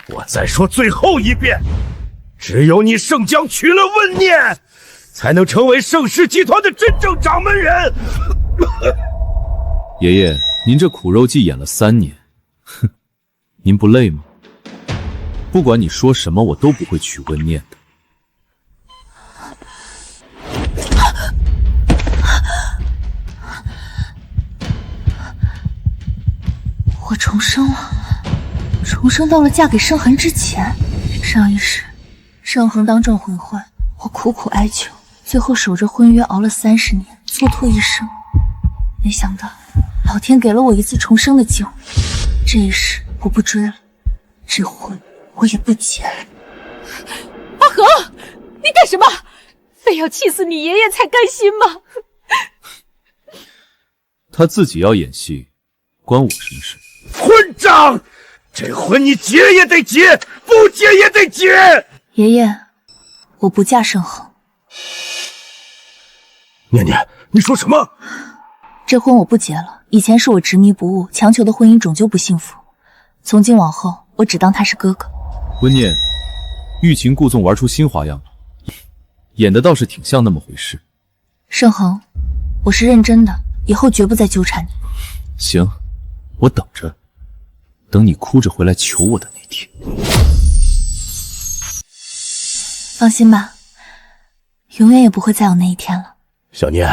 我再说最后一遍，只有你盛江娶了温念，才能成为盛世集团的真正掌门人。爷爷，您这苦肉计演了3年，哼，您不累吗？不管你说什么，我都不会娶温念的。我重生了，重生到了嫁给盛寒之前。上一世，盛恒当众毁坏，我苦苦哀求，最后守着婚约熬了30年，蹉跎一生。没想到老天给了我一次重生的机会，这一世我不追了，这婚我也不结了。阿和，你干什么？非要气死你爷爷才甘心吗？他自己要演戏，关我什么事？混账！这婚你结也得结，不结也得结。爷爷，我不嫁盛恒。念念，你说什么？这婚我不结了。以前是我执迷不悟，强求的婚姻终究不幸福。从今往后，我只当他是哥哥。温念，欲擒故纵玩出新花样了，演的倒是挺像那么回事。盛恒，我是认真的，以后绝不再纠缠你。行，我等着，等你哭着回来求我的那天。放心吧，永远也不会再有那一天了。小念，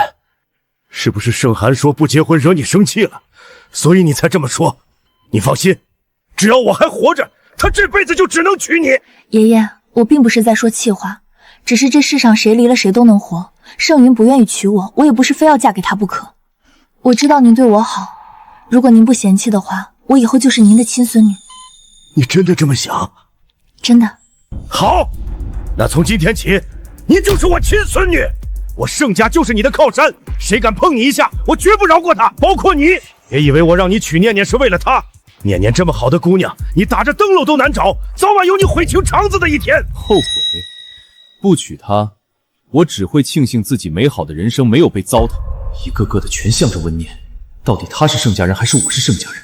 是不是盛寒说不结婚惹你生气了，所以你才这么说？你放心，只要我还活着，他这辈子就只能娶你。爷爷，我并不是在说气话，只是这世上谁离了谁都能活。盛云不愿意娶我，我也不是非要嫁给他不可。我知道您对我好，如果您不嫌弃的话，我以后就是您的亲孙女。你真的这么想？真的。好，那从今天起，你就是我亲孙女，我盛家就是你的靠山，谁敢碰你一下，我绝不饶过他，包括你。别以为我让你娶念念是为了她，念念这么好的姑娘，你打着灯笼都难找，早晚有你悔情肠子的一天。后悔？不娶她，我只会庆幸自己美好的人生没有被糟蹋。一个个的全向着温念，到底他是盛家人还是我是盛家人？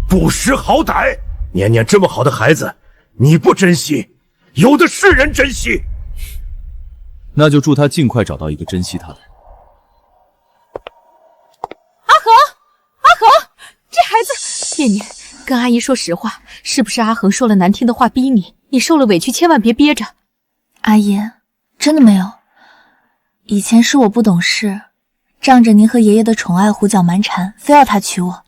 不识好歹！念念这么好的孩子，你不珍惜，有的是人珍惜。那就祝他尽快找到一个珍惜他的人。阿和，这孩子……念念，跟阿姨说实话，是不是阿恒说了难听的话逼你？你受了委屈千万别憋着。阿姨，真的没有。以前是我不懂事，仗着您和爷爷的宠爱胡搅蛮缠，非要他娶我。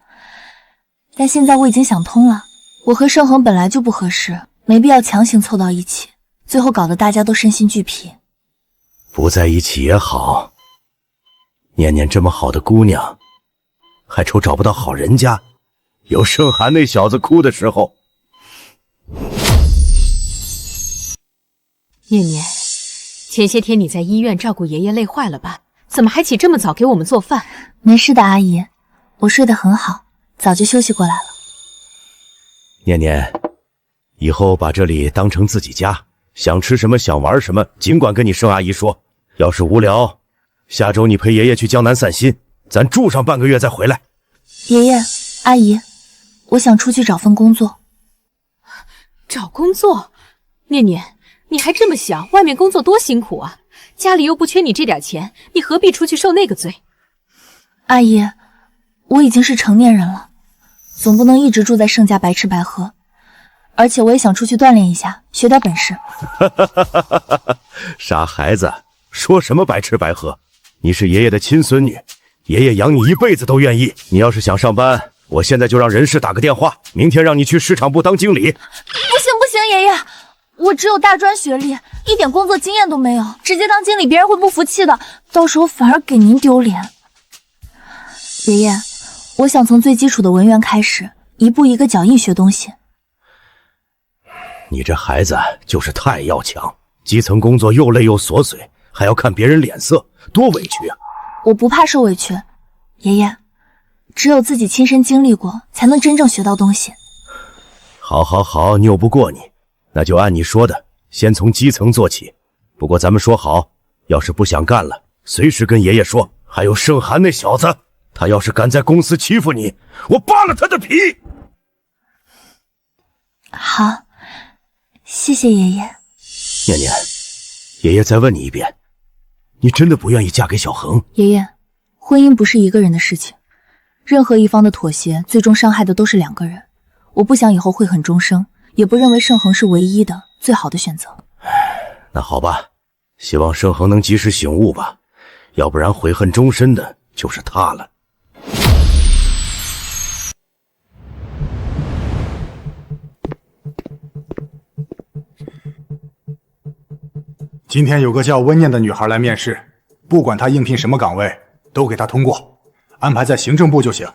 但现在我已经想通了，我和盛恒本来就不合适，没必要强行凑到一起，最后搞得大家都身心俱疲。不在一起也好，念念这么好的姑娘，还愁找不到好人家，有盛寒那小子哭的时候。念念，前些天你在医院照顾爷爷累坏了吧？怎么还起这么早给我们做饭？没事的，阿姨，我睡得很好，早就休息过来了。念念，以后把这里当成自己家，想吃什么想玩什么，尽管跟你盛阿姨说。要是无聊，下周你陪爷爷去江南散心，咱住上半个月再回来。爷爷，阿姨，我想出去找份工作。找工作？念念，你还这么小，外面工作多辛苦啊！家里又不缺你这点钱，你何必出去受那个罪？阿姨，我已经是成年人了，总不能一直住在盛家白吃白喝，而且我也想出去锻炼一下，学点本事。傻孩子，说什么白吃白喝？你是爷爷的亲孙女，爷爷养你一辈子都愿意。你要是想上班，我现在就让人事打个电话，明天让你去市场部当经理。不行，爷爷，我只有大专学历，一点工作经验都没有，直接当经理别人会不服气的，到时候反而给您丢脸。爷爷，我想从最基础的文员开始，一步一个脚印学东西。你这孩子就是太要强，基层工作又累又琐碎，还要看别人脸色，多委屈啊！我不怕受委屈，爷爷，只有自己亲身经历过，才能真正学到东西。好，拗不过你，那就按你说的，先从基层做起。不过咱们说好，要是不想干了，随时跟爷爷说。还有盛寒那小子，他要是敢在公司欺负你，我扒了他的皮。好，谢谢爷爷。念念，爷爷再问你一遍，你真的不愿意嫁给小恒？爷爷，婚姻不是一个人的事情，任何一方的妥协，最终伤害的都是两个人。我不想以后悔恨终生，也不认为盛恒是唯一的、最好的选择。那好吧，希望盛恒能及时醒悟吧，要不然悔恨终身的就是他了。今天有个叫温念的女孩来面试，不管她应聘什么岗位，都给她通过，安排在行政部就行。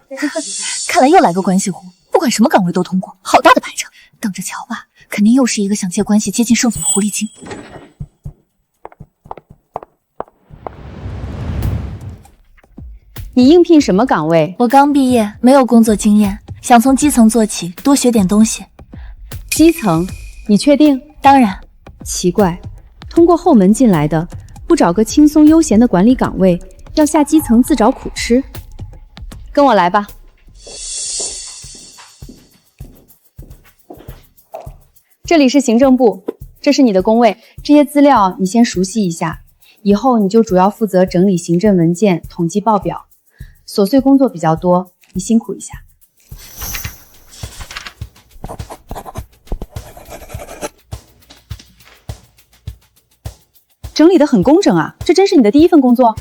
看来又来个关系户，不管什么岗位都通过，好大的排场！等着瞧吧，肯定又是一个想借关系接近盛总的狐狸精。你应聘什么岗位？我刚毕业，没有工作经验，想从基层做起，多学点东西。基层？你确定？当然。奇怪，通过后门进来的，不找个轻松悠闲的管理岗位，要下基层自找苦吃。跟我来吧。这里是行政部，这是你的工位，这些资料你先熟悉一下，以后你就主要负责整理行政文件、统计报表，琐碎工作比较多，你辛苦一下。整理得很工整啊，这真是你的第一份工作？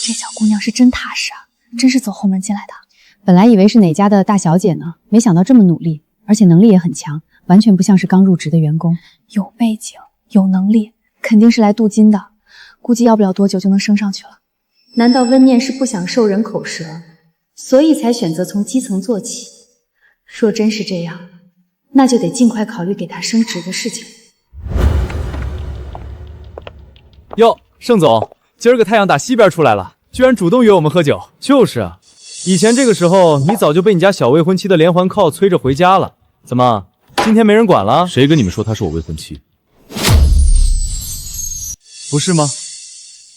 这小姑娘是真踏实啊，真是走后门进来的。本来以为是哪家的大小姐呢，没想到这么努力，而且能力也很强，完全不像是刚入职的员工。有背景，有能力，肯定是来镀金的，估计要不了多久就能升上去了。难道温念是不想受人口舌，所以才选择从基层做起？若真是这样，那就得尽快考虑给她升职的事情。哟，盛总，今儿个太阳打西边出来了，居然主动约我们喝酒。就是啊，以前这个时候你早就被你家小未婚妻的连环 call 催着回家了。怎么，今天没人管了？谁跟你们说她是我未婚妻？不是吗？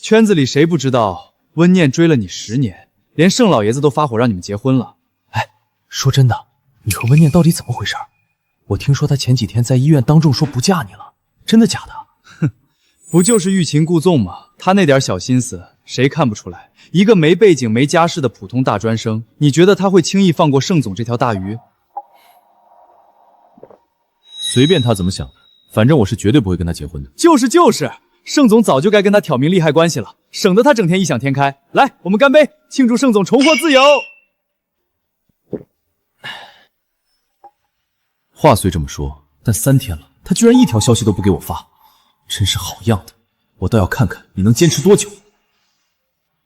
圈子里谁不知道温念追了你10年，连盛老爷子都发火让你们结婚了。哎，说真的，你和温念到底怎么回事？我听说她前几天在医院当众说不嫁你了，真的假的？哼，不就是欲擒故纵吗？她那点小心思谁看不出来？一个没背景没家世的普通大专生，你觉得她会轻易放过盛总这条大鱼？随便她怎么想的，反正我是绝对不会跟她结婚的。就是，盛总早就该跟她挑明利害关系了，省得她整天异想天开。来，我们干杯，庆祝盛总重获自由。话虽这么说，但3天了，他居然一条消息都不给我发，真是好样的！我倒要看看你能坚持多久。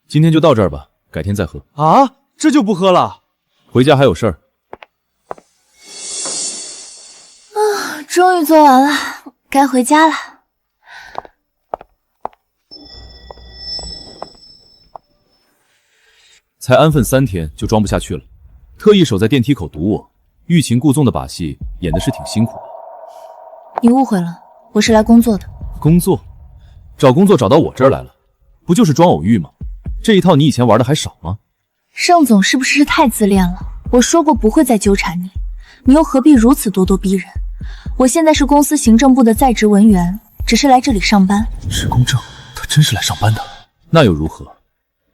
今天就到这儿吧，改天再喝。啊，这就不喝了？回家还有事儿。啊，终于做完了，该回家了。才安分3天就装不下去了，特意守在电梯口堵我，欲擒故纵的把戏演的是挺辛苦的。你误会了，我是来工作的。工作？找工作找到我这儿来了，不就是装偶遇吗？这一套你以前玩的还少吗？盛总是不是太自恋了？我说过不会再纠缠你，你又何必如此咄咄逼人？我现在是公司行政部的在职文员，只是来这里上班。职工证，他真是来上班的？那又如何？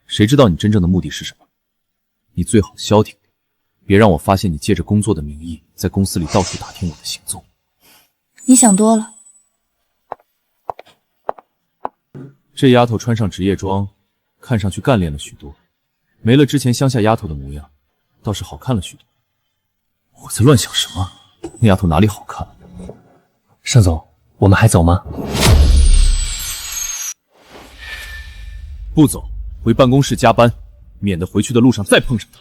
谁知道你真正的目的是什么？你最好消停点，别让我发现你借着工作的名义在公司里到处打听我的行踪。你想多了。这丫头穿上职业装，看上去干练了许多，没了之前乡下丫头的模样，倒是好看了许多。我在乱想什么？那丫头哪里好看？盛总，我们还走吗？不走，回办公室加班，免得回去的路上再碰上她。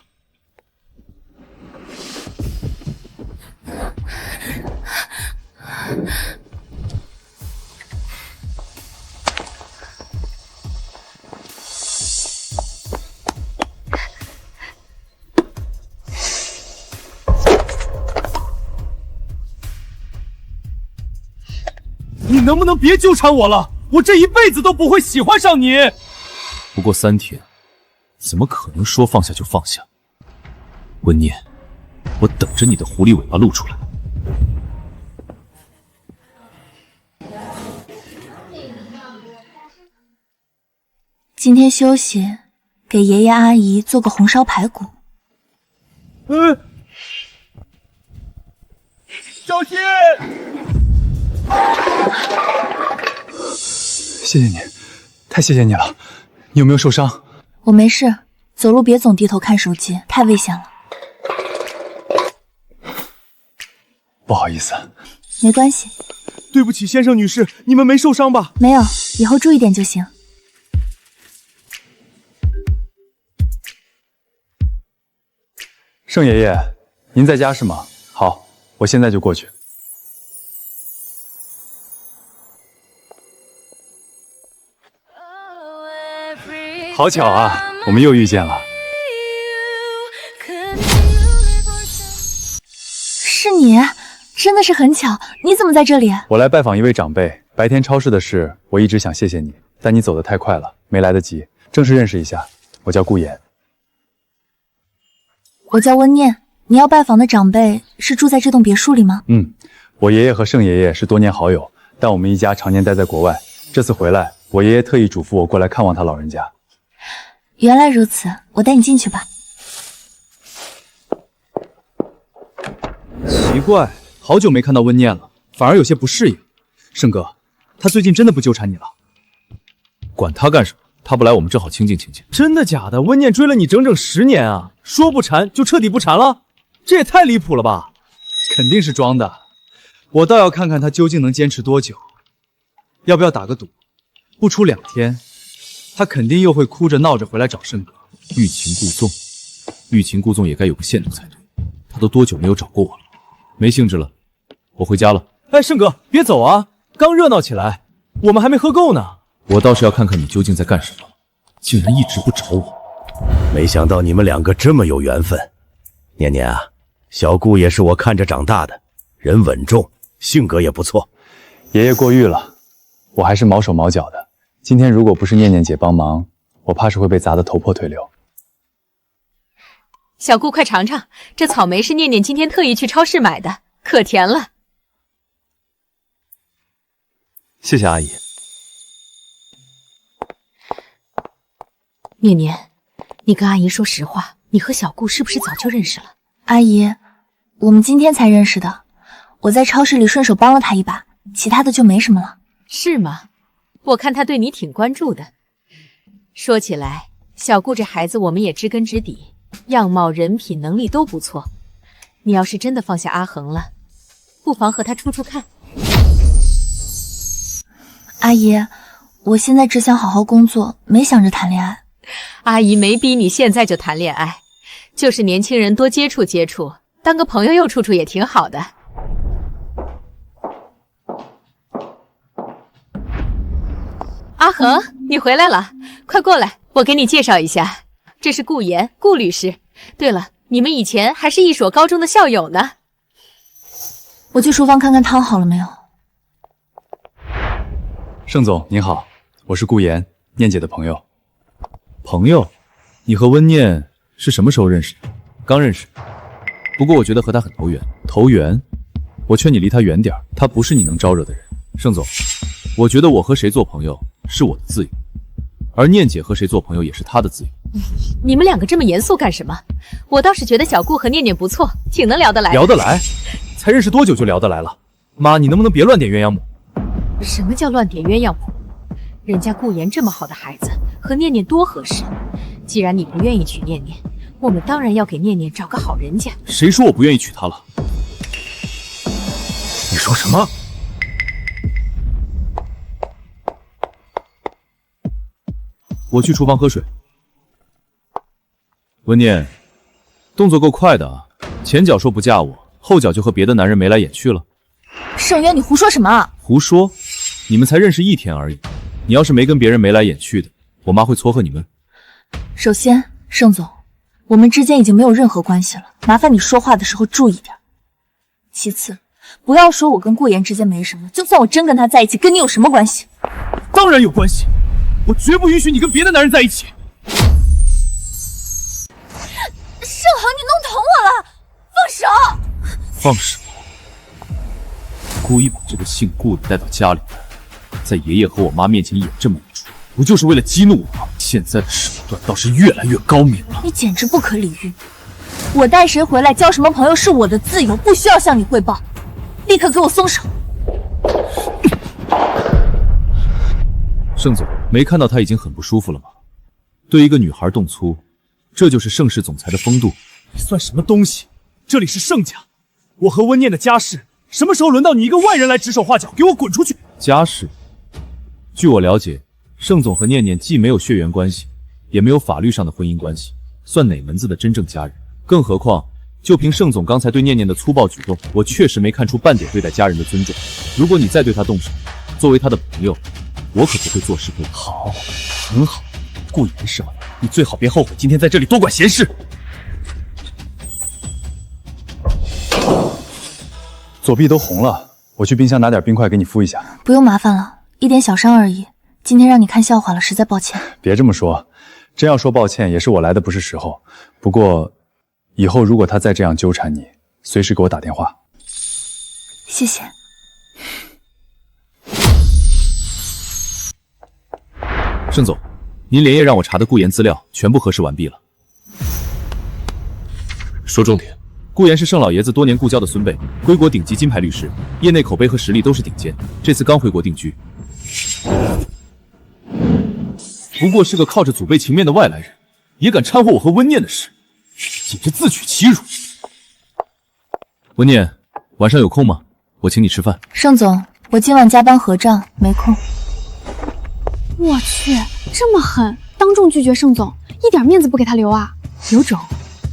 你能不能别纠缠我了？我这一辈子都不会喜欢上你。不过3天，怎么可能说放下就放下？温念，我等着你的狐狸尾巴露出来。今天休息，给爷爷阿姨做个红烧排骨。小心！谢谢你，太谢谢你了。你有没有受伤？我没事，走路别总低头看手机，太危险了。不好意思。没关系。对不起，先生女士，你们没受伤吧？没有，以后注意点就行。盛爷爷，您在家是吗？好，我现在就过去。好巧啊，我们又遇见了。是你，真的是很巧。你怎么在这里？我来拜访一位长辈，白天超市的事，我一直想谢谢你，但你走得太快了，没来得及。正式认识一下，我叫顾言。我叫温念。你要拜访的长辈是住在这栋别墅里吗？我爷爷和盛爷爷是多年好友，但我们一家常年待在国外。这次回来，我爷爷特意嘱咐我过来看望他老人家。原来如此，我带你进去吧。奇怪，好久没看到温念了，反而有些不适应。盛哥，他最近真的不纠缠你了？管他干什么？他不来，我们正好清静清静。真的假的？温念追了你整整10年啊，说不缠就彻底不缠了？这也太离谱了吧！肯定是装的，我倒要看看他究竟能坚持多久。要不要打个赌？不出2天，他肯定又会哭着闹着回来找盛哥。欲擒故纵，欲擒故纵也该有个限度才对。他都多久没有找过我了？没兴致了，我回家了。哎，盛哥，别走啊！刚热闹起来，我们还没喝够呢。我倒是要看看你究竟在干什么，竟然一直不找我。没想到你们2个这么有缘分。念念啊，小顾也是我看着长大的，人稳重，性格也不错。爷爷过誉了，我还是毛手毛脚的。今天如果不是念念姐帮忙，我怕是会被砸得头破腿流。小顾，快尝尝，这草莓是念念今天特意去超市买的，可甜了。谢谢阿姨。念念，你跟阿姨说实话，你和小顾是不是早就认识了？阿姨，我们今天才认识的，我在超市里顺手帮了他一把，其他的就没什么了。是吗？我看他对你挺关注的。说起来，小顾这孩子我们也知根知底，样貌、人品、能力都不错。你要是真的放下阿恒了，不妨和他处处看。阿姨，我现在只想好好工作，没想着谈恋爱。阿姨没逼你现在就谈恋爱，就是年轻人多接触接触，当个朋友又处处也挺好的。阿恒，你回来了，快过来，我给你介绍一下，这是顾言，顾律师。对了，你们以前还是一所高中的校友呢。我去厨房看看汤好了没有。盛总您好，我是顾言，念姐的朋友。朋友？你和温念是什么时候认识的？刚认识。不过我觉得和他很投缘。投缘？我劝你离他远点，他不是你能招惹的人。盛总，我觉得我和谁做朋友是我的自由，而念姐和谁做朋友也是她的自由。你们2个这么严肃干什么？我倒是觉得小顾和念念不错，挺能聊得来。聊得来？才认识多久就聊得来了？妈，你能不能别乱点鸳鸯谱？什么叫乱点鸳鸯谱？人家顾言这么好的孩子，和念念多合适。既然你不愿意娶念念，我们当然要给念念找个好人家。谁说我不愿意娶她了？你说什么？我去厨房喝水。温念，动作够快的啊！前脚说不嫁我，后脚就和别的男人眉来眼去了。盛渊，你胡说什么啊？胡说！你们才认识1天而已，你要是没跟别人眉来眼去的，我妈会撮合你们。首先，盛总，我们之间已经没有任何关系了，麻烦你说话的时候注意点。其次，不要说我跟顾言之间没什么，就算我真跟他在一起，跟你有什么关系？当然有关系，我绝不允许你跟别的男人在一起。盛恒，你弄疼我了，放手！放手！故意把这个姓顾的带到家里来，在爷爷和我妈面前演这么一出，不就是为了激怒我吗？现在的手段倒是越来越高明了。你简直不可理喻！我带谁回来，交什么朋友是我的自由，不需要向你汇报。立刻给我松手！盛总，没看到他已经很不舒服了吗？对一个女孩动粗，这就是盛世总裁的风度。你算什么东西？这里是盛家，我和温念的家事，什么时候轮到你一个外人来指手画脚？给我滚出去！家事？据我了解，盛总和念念既没有血缘关系，也没有法律上的婚姻关系，算哪门子的真正家人？更何况，就凭盛总刚才对念念的粗暴举动，我确实没看出半点对待家人的尊重。如果你再对他动手，作为他的朋友，我可不会坐视不理。好，很好，顾言是吧？你最好别后悔今天在这里多管闲事。左臂都红了，我去冰箱拿点冰块给你敷一下。不用麻烦了，一点小伤而已。今天让你看笑话了，实在抱歉。别这么说，真要说抱歉，也是我来的不是时候。不过，以后如果他再这样纠缠你，随时给我打电话。谢谢。盛总，您连夜让我查的顾言资料全部核实完毕了。说重点。顾言是盛老爷子多年故交的孙辈，归国顶级金牌律师，业内口碑和实力都是顶尖。这次刚回国定居，不过是个靠着祖辈情面的外来人，也敢掺和我和温念的事，简直自取其辱。温念，晚上有空吗？我请你吃饭。盛总，我今晚加班合账，没空。我去，这么狠，当众拒绝盛总，一点面子不给他留啊！有种！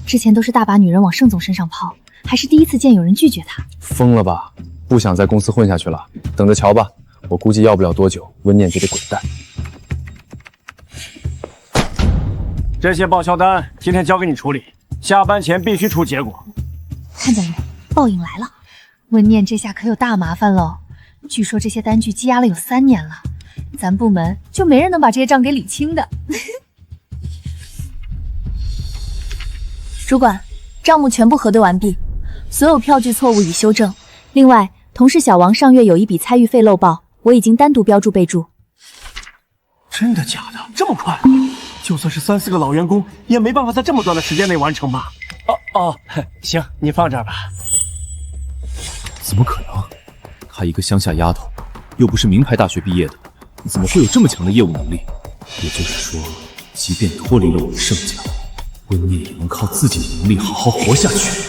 之前都是大把女人往盛总身上抛，还是第一次见有人拒绝他。疯了吧？不想在公司混下去了，等着瞧吧。我估计要不了多久，温念就得滚蛋。这些报销单今天交给你处理，下班前必须出结果。看见没？报应来了！温念这下可有大麻烦喽。据说这些单据积压了有3年了，咱部门就没人能把这些账给理清的。主管，账目全部核对完毕，所有票据错误已修正。另外，同事小王上月有一笔参与费漏报，我已经单独标注备注。真的假的？这么快？就算是3、4个老员工，也没办法在这么短的时间内完成吧？行，你放这儿吧。怎么可能？她一个乡下丫头，又不是名牌大学毕业的，怎么会有这么强的业务能力？也就是说，即便脱离了我们盛家，温念也能靠自己的能力好好活下去。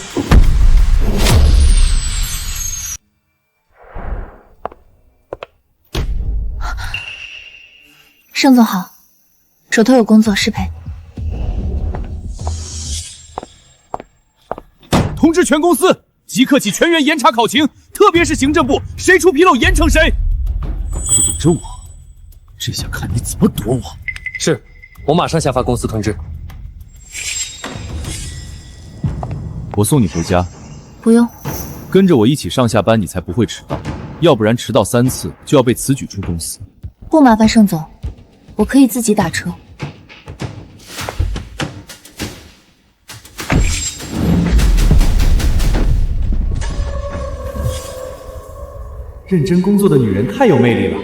盛总好，手头有工作，失陪。通知全公司，即刻起全员严查考勤，特别是行政部，谁出纰漏严惩谁。躲着我，这下看你怎么躲我。是，我马上下发公司通知。我送你回家。不用，跟着我一起上下班，你才不会迟到，要不然迟到3次就要被此举出公司。不麻烦盛总，我可以自己打车。认真工作的女人太有魅力了。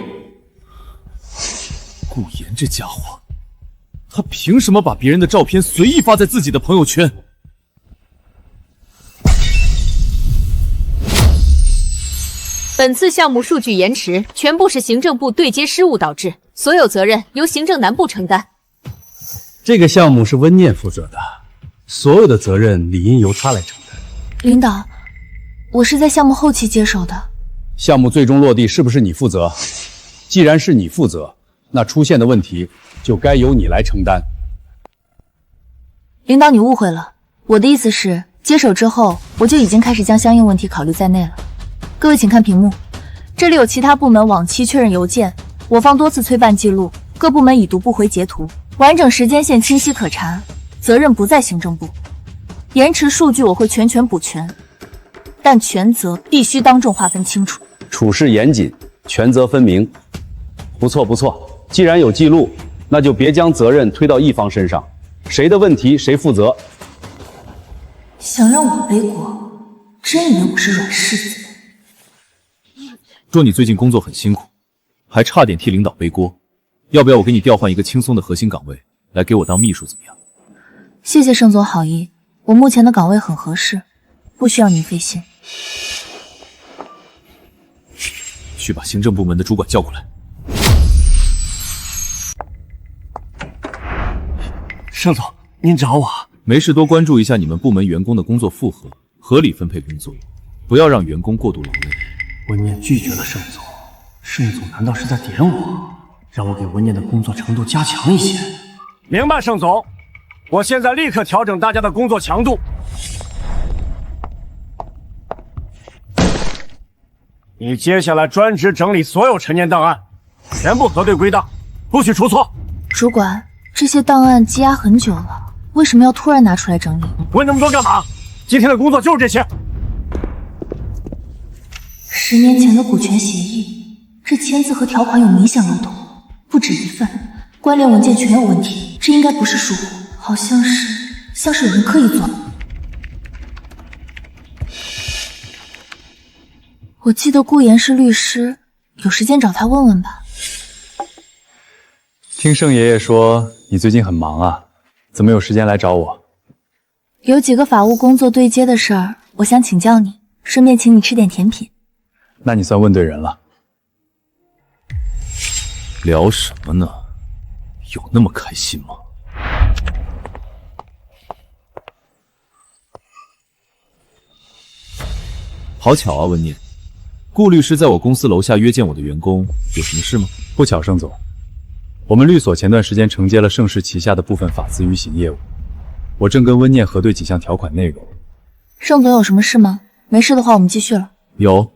顾言这家伙，他凭什么把别人的照片随意发在自己的朋友圈？本次项目数据延迟，全部是行政部对接失误导致，所有责任由行政南部承担。这个项目是温念负责的，所有的责任理应由他来承担。领导，我是在项目后期接手的。项目最终落地是不是你负责？既然是你负责，那出现的问题就该由你来承担。领导，你误会了，我的意思是，接手之后，我就已经开始将相应问题考虑在内了。各位请看屏幕，这里有其他部门往期确认邮件，我方多次催办记录，各部门已读不回截图，完整时间线清晰可查，责任不在行政部。延迟数据我会全权补全，但权责必须当众划分清楚。处事严谨，权责分明。不错不错，既然有记录，那就别将责任推到一方身上，谁的问题谁负责。想让我背锅，真以为我是软柿子？说你最近工作很辛苦，还差点替领导背锅，要不要我给你调换一个轻松的核心岗位，来给我当秘书怎么样？谢谢盛总好意，我目前的岗位很合适，不需要您费心。去把行政部门的主管叫过来。盛总，您找我？没事，多关注一下你们部门员工的工作负荷，合理分配工作，不要让员工过度劳累。温念拒绝了盛总，盛总难道是在点我，让我给温念的工作程度加强一些？明白，盛总，我现在立刻调整大家的工作强度。你接下来专职整理所有陈年档案，全部核对归档，不许出错。主管，这些档案积压很久了，为什么要突然拿出来整理？问那么多干嘛？今天的工作就是这些。10年前的股权协议，这签字和条款有明显漏洞，不止一份，关联文件全有问题，这应该不是疏忽，好像是有人刻意做。我记得顾言是律师，有时间找他问问吧。听盛爷爷说你最近很忙啊，怎么有时间来找我？有几个法务工作对接的事儿，我想请教你，顺便请你吃点甜品。那你算问对人了。聊什么呢？有那么开心吗？好巧啊，温念，顾律师在我公司楼下约见我的员工，有什么事吗？不巧，盛总，我们律所前段时间承接了盛世旗下的部分法资预行业务，我正跟温念核对几项条款内容。盛总有什么事吗？没事的话，我们继续了。有，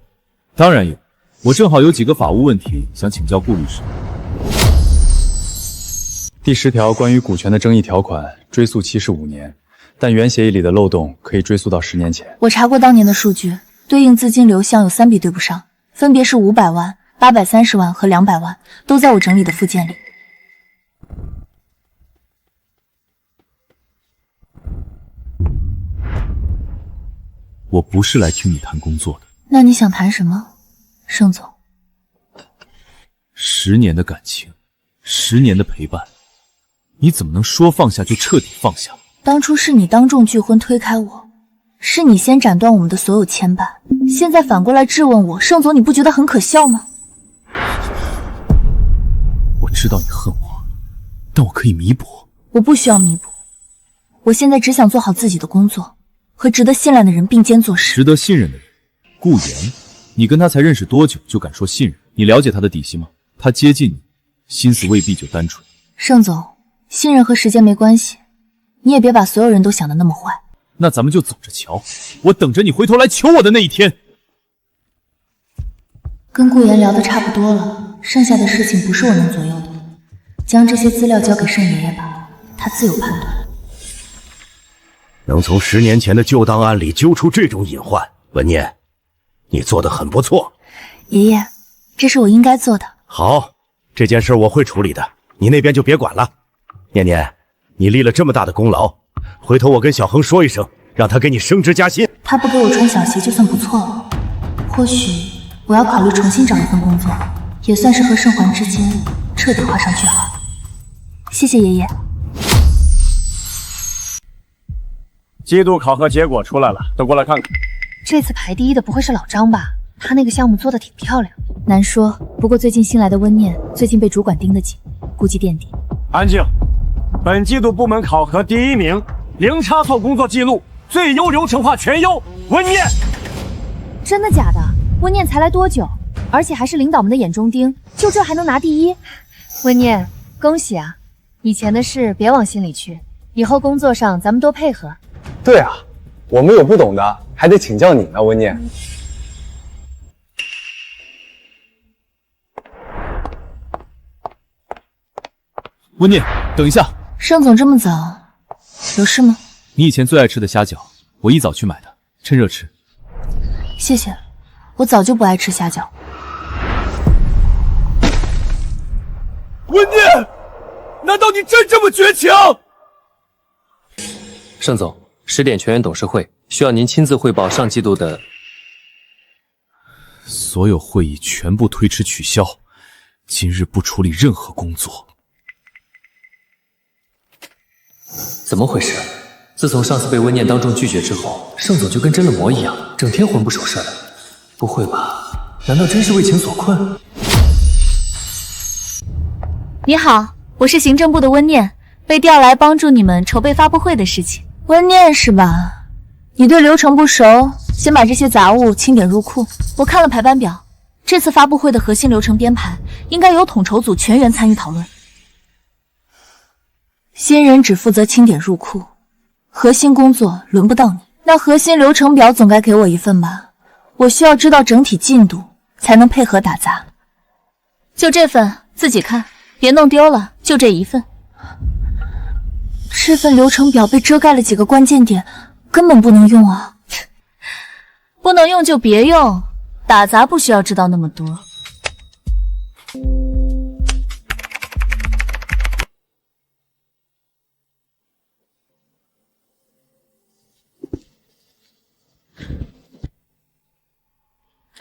当然有，我正好有几个法务问题想请教顾律师。第10条关于股权的争议条款，追溯期是5年，但原协议里的漏洞可以追溯到10年前。我查过当年的数据，对应资金流向有3笔对不上，分别是500万、830万和200万，都在我整理的附件里。我不是来听你谈工作的。那你想谈什么，盛总？10年的感情，10年的陪伴，你怎么能说放下就彻底放下？当初是你当众拒婚推开我，是你先斩断我们的所有牵绊，现在反过来质问我，盛总，你不觉得很可笑吗？我知道你恨我，但我可以弥补。我不需要弥补，我现在只想做好自己的工作，和值得信赖的人并肩做事。值得信任的人，顾言，你跟他才认识多久就敢说信任？你了解他的底细吗？他接近你，心思未必就单纯。盛总，信任和时间没关系，你也别把所有人都想得那么坏。那咱们就走着瞧，我等着你回头来求我的那一天。跟顾言聊得差不多了，剩下的事情不是我能左右的，将这些资料交给盛爷爷吧，他自有判断。能从10年前的旧档案里揪出这种隐患，文念，你做得很不错。爷爷，这是我应该做的。好，这件事我会处理的，你那边就别管了。念念，你立了这么大的功劳，回头我跟小恒说一声，让他给你升职加薪。他不给我穿小鞋就算不错了，或许我要考虑重新找一份工作，也算是和盛环之间彻底画上句号。谢谢爷爷。季度考核结果出来了，都过来看看。这次排第1的不会是老张吧？他那个项目做得挺漂亮。难说，不过最近新来的温念最近被主管盯得紧，估计垫底。安静！本季度部门考核第1名，零差错工作记录，最优流程化全优，温念。真的假的？温念才来多久，而且还是领导们的眼中钉，就这还能拿第1？温念，恭喜啊！以前的事别往心里去，以后工作上咱们多配合。对啊，我们有不懂的，还得请教你呢，温念。温念，等一下。盛总这么早，有事吗？你以前最爱吃的虾饺，我一早去买的，趁热吃。谢谢，我早就不爱吃虾饺。温念，难道你真这么绝情？盛总，10点全员董事会需要您亲自汇报上季度的。所有会议全部推迟取消，今日不处理任何工作。怎么回事？自从上次被温念当众拒绝之后，盛总就跟真了魔一样，整天魂不守舍的。不会吧？难道真是为情所困？你好，我是行政部的温念，被调来帮助你们筹备发布会的事情。温念是吧？你对流程不熟，先把这些杂物清点入库。我看了排班表，这次发布会的核心流程编排应该由统筹组全员参与讨论。新人只负责清点入库，核心工作轮不到你。那核心流程表总该给我一份吧？我需要知道整体进度，才能配合打杂。就这份，自己看，别弄丢了。就这一份。这份流程表被遮盖了几个关键点，根本不能用啊！不能用就别用，打杂不需要知道那么多。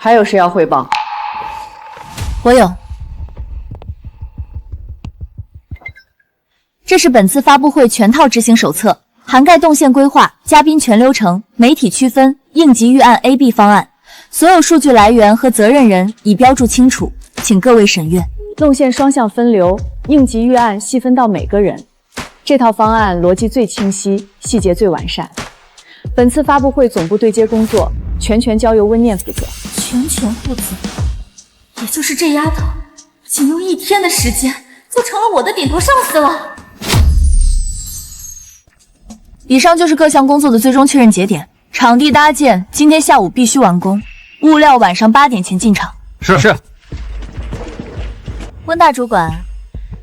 还有谁要汇报？我有。这是本次发布会全套执行手册，涵盖动线规划、嘉宾全流程、媒体区分、应急预案 A、B 方案，所有数据来源和责任人已标注清楚，请各位审阅。动线双向分流，应急预案细分到每个人。这套方案逻辑最清晰，细节最完善。本次发布会总部对接工作全权交由温念负责。全权负责，也就是这丫头，仅用1天的时间就成了我的顶头上司了。以上就是各项工作的最终确认节点，场地搭建今天下午必须完工，物料晚上8点前进场。是。温大主管，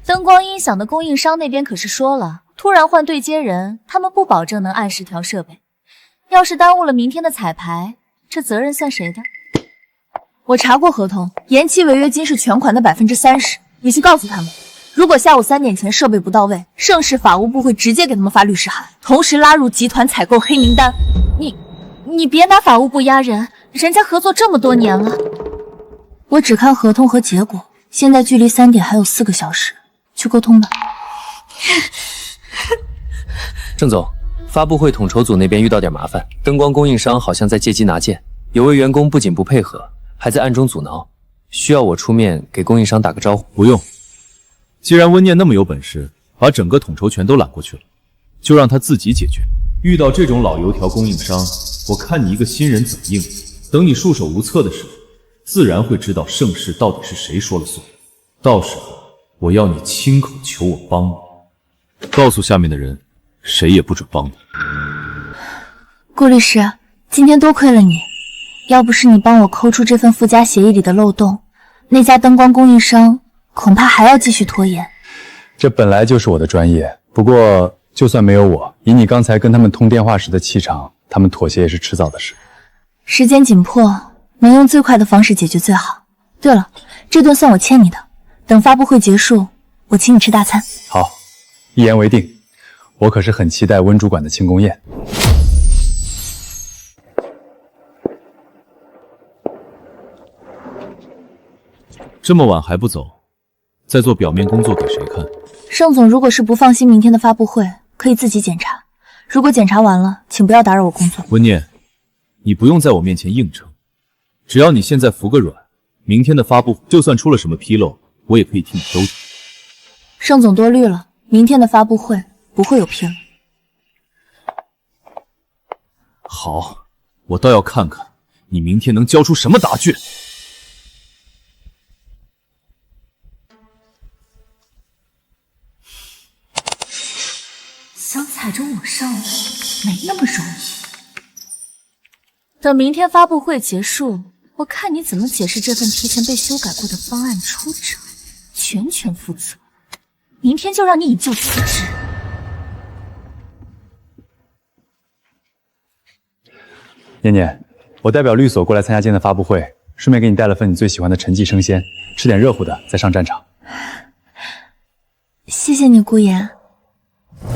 灯光音响的供应商那边可是说了，突然换对接人，他们不保证能按时调设备。要是耽误了明天的彩排，这责任算谁的？我查过合同，延期违约金是全款的30%。你去告诉他们，如果下午3点前设备不到位，盛世法务部会直接给他们发律师函，同时拉入集团采购黑名单。你别拿法务部压人，人家合作这么多年了。我只看合同和结果，现在距离3点还有4个小时，去沟通吧。郑总，发布会统筹组那边遇到点麻烦，灯光供应商好像在借机拿件，有位员工不仅不配合，还在暗中阻挠，需要我出面给供应商打个招呼。不用，既然温念那么有本事，把整个统筹权都揽过去了，就让他自己解决。遇到这种老油条供应商，我看你一个新人怎么应付。等你束手无策的时候，自然会知道盛世到底是谁说了算。到时候我要你亲口求我帮你，告诉下面的人，谁也不准帮你。顾律师，今天多亏了你，要不是你帮我抠出这份附加协议里的漏洞，那家灯光供应商恐怕还要继续拖延。这本来就是我的专业，不过就算没有我，以你刚才跟他们通电话时的气场，他们妥协也是迟早的事。时间紧迫，能用最快的方式解决最好。对了，这顿算我欠你的，等发布会结束，我请你吃大餐。好，一言为定。我可是很期待温主管的庆功宴。这么晚还不走，在做表面工作给谁看？盛总如果是不放心明天的发布会，可以自己检查。如果检查完了，请不要打扰我工作。温念，你不用在我面前硬撑，只要你现在服个软，明天的发布就算出了什么纰漏，我也可以替你兜底。盛总多虑了，明天的发布会不会有纰漏。好，我倒要看看你明天能交出什么答卷。想踩着我上位，没那么容易。等明天发布会结束，我看你怎么解释这份提前被修改过的方案出者全权负责。明天就让你以旧辞职。念念，我代表律所过来参加今天的发布会，顺便给你带了份你最喜欢的陈记生鲜，吃点热乎的再上战场。谢谢你，顾言。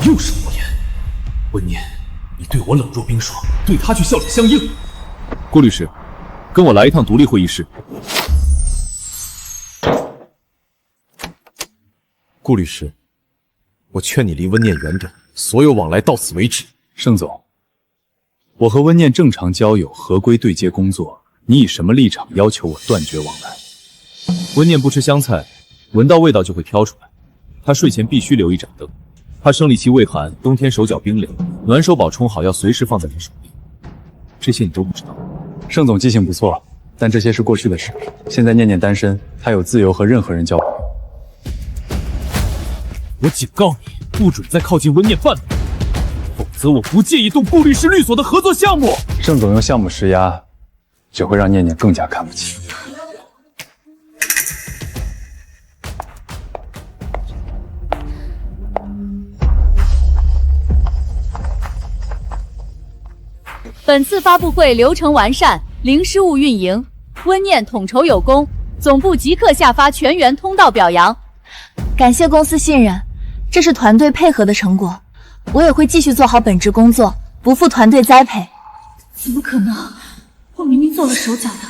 又是顾言，温念，你对我冷若冰霜，对他却笑脸相迎。顾律师，跟我来一趟独立会议室。顾律师，我劝你离温念远点。所有往来到此为止。盛总，我和温念正常交友，合规对接工作，你以什么立场要求我断绝往来？温念不吃香菜，闻到味道就会挑出来。她睡前必须留一盏灯，怕生理期畏寒，冬天手脚冰凉，暖手宝冲好要随时放在你手里。这些你都不知道。盛总记性不错，但这些是过去的事。现在念念单身，她有自由和任何人交朋友。我警告你，不准再靠近温念半步，否则我不介意动顾律师律所的合作项目。盛总用项目施压，只会让念念更加看不起。本次发布会流程完善，零失误运营，温念统筹有功，总部即刻下发全员通道表扬。感谢公司信任，这是团队配合的成果，我也会继续做好本职工作，不负团队栽培。怎么可能？我明明做了手脚的，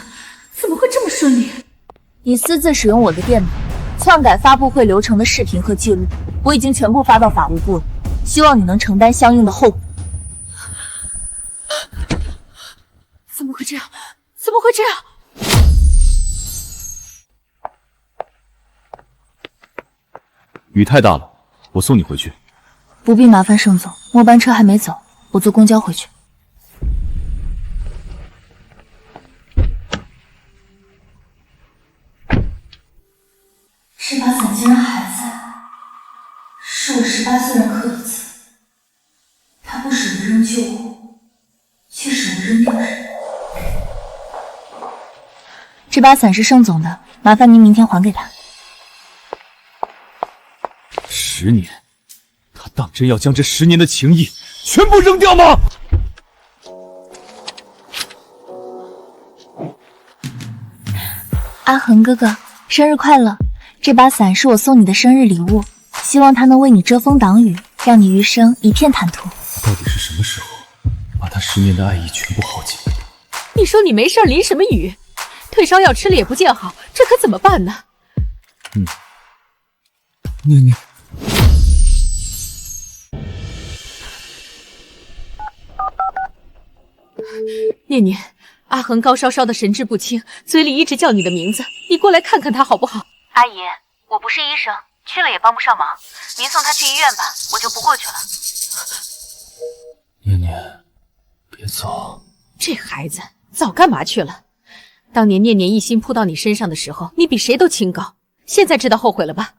怎么会这么顺利？你私自使用我的电脑，篡改发布会流程的视频和记录，我已经全部发到法务部了，希望你能承担相应的后果。怎么会这样？怎么会这样？雨太大了，我送你回去。不必麻烦盛总，末班车还没走，我坐公交回去。这把伞竟然还在，是我18岁人刻的字。他不舍得扔旧物，却舍得扔掉人。这把伞是盛总的，麻烦您明天还给他。10年，他当真要将这10年的情谊全部扔掉吗？阿恒哥哥，生日快乐！这把伞是我送你的生日礼物，希望它能为你遮风挡雨，让你余生一片坦途。到底是什么时候把他10年的爱意全部耗尽？你说你没事淋什么雨？退烧药吃了也不见好，这可怎么办呢？念念，念念，阿恒高烧烧的神志不清，嘴里一直叫你的名字，你过来看看他好不好？阿姨，我不是医生，去了也帮不上忙，您送他去医院吧，我就不过去了。念念，别走。这孩子早干嘛去了？当年念念一心扑到你身上的时候，你比谁都清高，现在知道后悔了吧？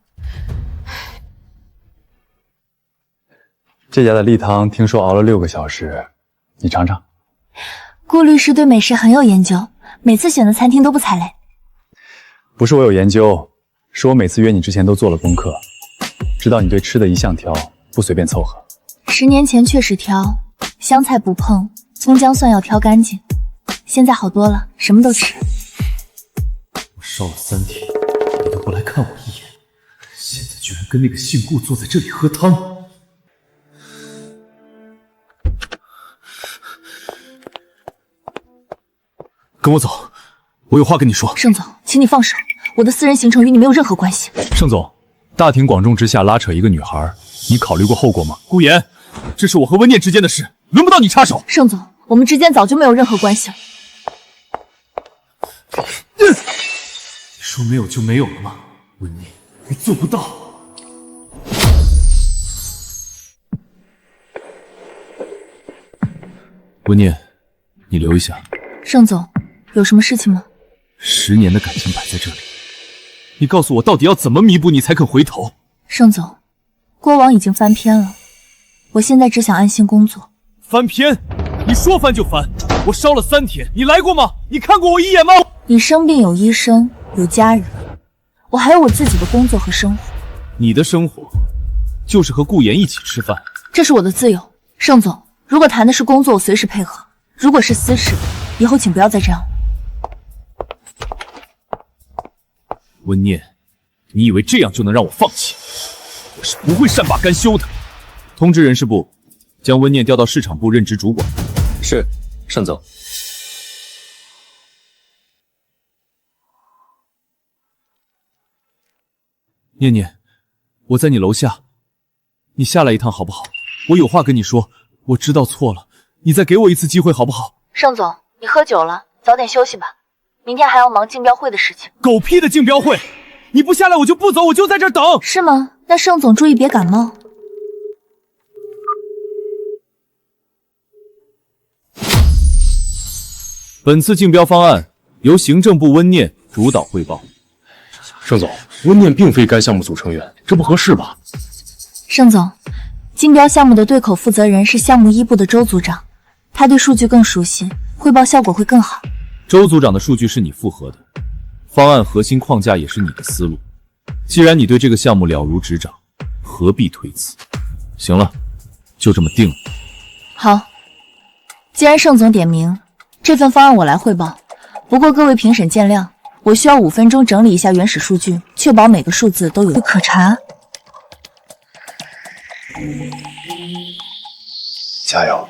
这家的例汤听说熬了6个小时，你尝尝。顾律师对美食很有研究，每次选的餐厅都不踩雷。不是我有研究，是我每次约你之前都做了功课，知道你对吃的一向挑，不随便凑合。10年前确实挑，香菜不碰，葱姜蒜要挑干净。现在好多了，什么都吃。我烧了3天，你都不来看我一眼，现在居然跟那个姓顾坐在这里喝汤。跟我走，我有话跟你说。盛总，请你放手，我的私人行程与你没有任何关系。盛总，大庭广众之下拉扯一个女孩，你考虑过后果吗？顾言，这是我和温念之间的事，轮不到你插手。盛总，我们之间早就没有任何关系了。你说没有就没有了吗？温念，你做不到。温念，你留一下。盛总，有什么事情吗？10年的感情摆在这里，你告诉我到底要怎么弥补你才肯回头？盛总，过往已经翻篇了，我现在只想安心工作。翻篇？你说翻就翻？我烧了3天，你来过吗？你看过我一眼吗？你生病有医生，有家人，我还有我自己的工作和生活。你的生活就是和顾言一起吃饭，这是我的自由。盛总，如果谈的是工作，我随时配合；如果是私事，以后请不要再这样了。温念，你以为这样就能让我放弃？我是不会善罢甘休的。通知人事部，将温念调到市场部任职主管。是，盛总。念念，我在你楼下，你下来一趟好不好？我有话跟你说，我知道错了，你再给我一次机会好不好？盛总，你喝酒了，早点休息吧，明天还要忙竞标会的事情。狗屁的竞标会！你不下来我就不走，我就在这儿等。是吗？那盛总注意别感冒。本次竞标方案由行政部温念主导汇报。盛总，温念并非该项目组成员，这不合适吧？盛总，竞标项目的对口负责人是项目一部的周组长，他对数据更熟悉，汇报效果会更好。周组长的数据是你复核的，方案核心框架也是你的思路。既然你对这个项目了如指掌，何必推辞？行了，就这么定了。好，既然盛总点名，这份方案我来汇报。不过各位评审见谅，我需要5分钟整理一下原始数据，确保每个数字都有可查。加油！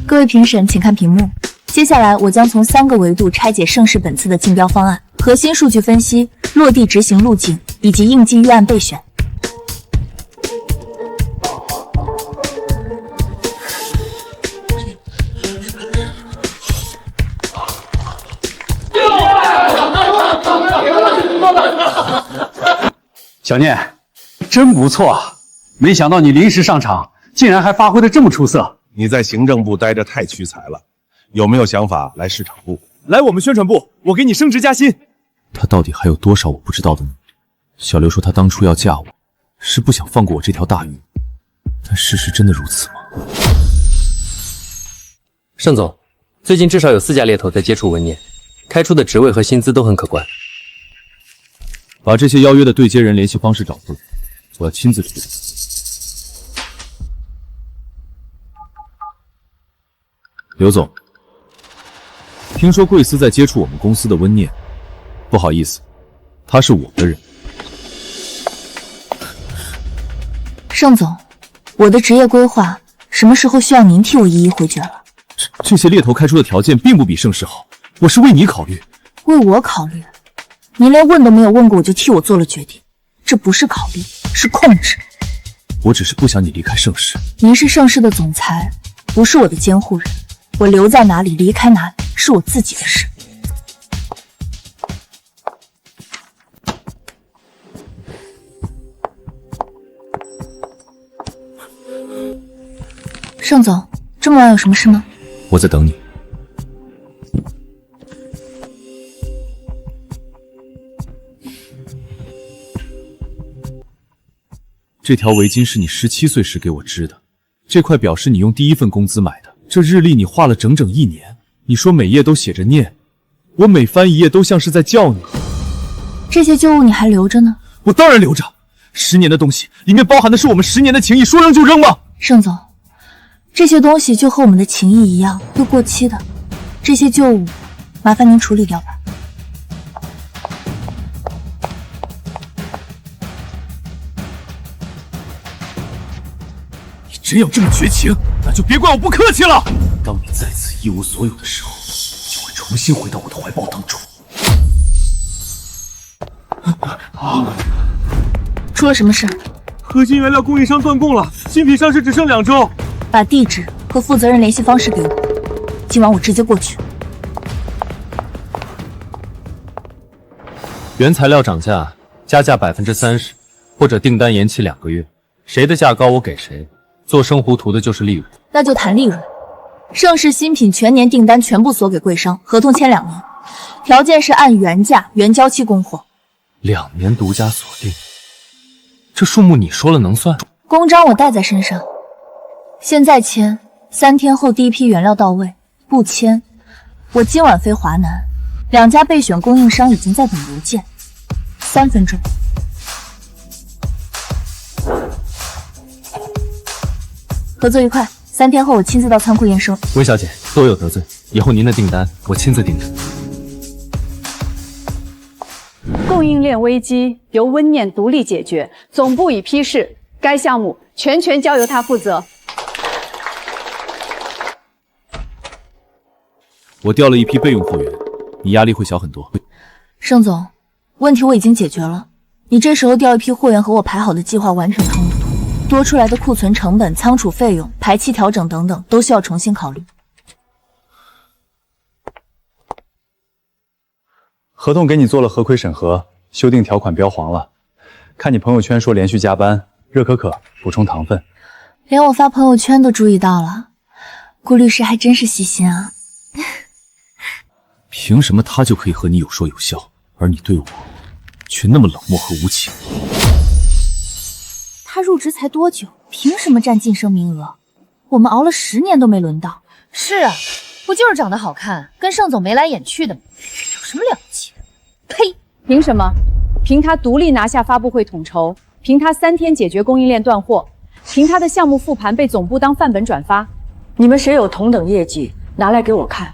各位评审，请看屏幕。接下来，我将从3个维度拆解盛世本次的竞标方案：核心数据分析、落地执行路径以及应急预案备选。小念，真不错，没想到你临时上场，竟然还发挥得这么出色。你在行政部待着太屈才了，有没有想法来市场部？来我们宣传部，我给你升职加薪。他到底还有多少我不知道的呢？小刘说他当初要嫁我，是不想放过我这条大鱼，但事实真的如此吗？盛总，最近至少有4家猎头在接触温念，开出的职位和薪资都很可观。把这些邀约的对接人联系方式找出来，我要亲自处理。刘总，听说贵司在接触我们公司的温念，不好意思，他是我的人。盛总，我的职业规划什么时候需要您替我一一回绝了？这些猎头开出的条件并不比盛世好，我是为你考虑。为我考虑？您连问都没有问过我就替我做了决定，这不是考虑，是控制。我只是不想你离开盛世。您是盛世的总裁，不是我的监护人。我留在哪里，离开哪里，是我自己的事。盛总，这么晚有什么事吗？我在等你。这条围巾是你17岁时给我织的，这块表是你用第1份工资买的，这日历你画了整整1年。你说每页都写着念，我每翻一页都像是在叫你。这些旧物你还留着呢？我当然留着，10年的东西里面包含的是我们10年的情谊，说扔就扔吗？盛总，这些东西就和我们的情谊一样，会过期的。这些旧物，麻烦您处理掉吧。真有这么绝情，那就别怪我不客气了。当你再次一无所有的时候，就会重新回到我的怀抱当中。出了什么事？核心原料供应商断供了，新品上市只剩2周。把地址和负责人联系方式给我，今晚我直接过去。原材料涨价，加价30%，或者订单延期2个月，谁的价高我给谁。做生糊涂的就是利润，那就谈利润。盛世新品全年订单全部锁给贵商，合同签2年，条件是按原价原交期供货。2年独家锁定，这数目你说了能算？公章我带在身上，现在签，3天后第一批原料到位，不签，我今晚飞华南。2家备选供应商已经在等邮件，3分钟。合作愉快，3天后我亲自到仓库验收。温小姐，多有得罪，以后您的订单我亲自盯着。供应链危机由温念独立解决，总部已批示，该项目全权交由他负责。我调了一批备用货源，你压力会小很多。盛总，问题我已经解决了，你这时候调一批货源和我排好的计划完全冲突，多出来的库存成本、仓储费用、排期调整等等都需要重新考虑。合同给你做了合规审核，修订条款标黄了。看你朋友圈说连续加班，热可可补充糖分。连我发朋友圈都注意到了，顾律师还真是细心啊。凭什么他就可以和你有说有笑，而你对我却那么冷漠和无情？他入职才多久，凭什么占晋升名额？我们熬了10年都没轮到。是啊，不就是长得好看，跟盛总眉来眼去的吗？有什么了不起的？呸！凭什么？凭他独立拿下发布会统筹，凭他3天解决供应链断货，凭他的项目复盘被总部当范本转发。你们谁有同等业绩，拿来给我看，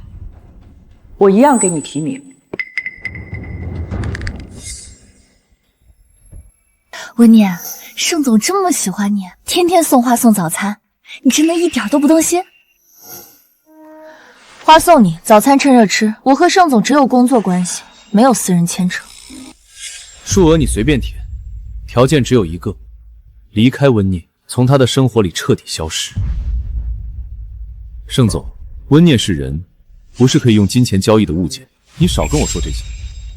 我一样给你提名。温念，盛总这么喜欢你，天天送花送早餐，你真的一点都不动心？花送你，早餐趁热吃。我和盛总只有工作关系，没有私人牵扯。数额你随便填，条件只有一个：离开温念，从他的生活里彻底消失。盛总，温念是人，不是可以用金钱交易的物件，你少跟我说这些。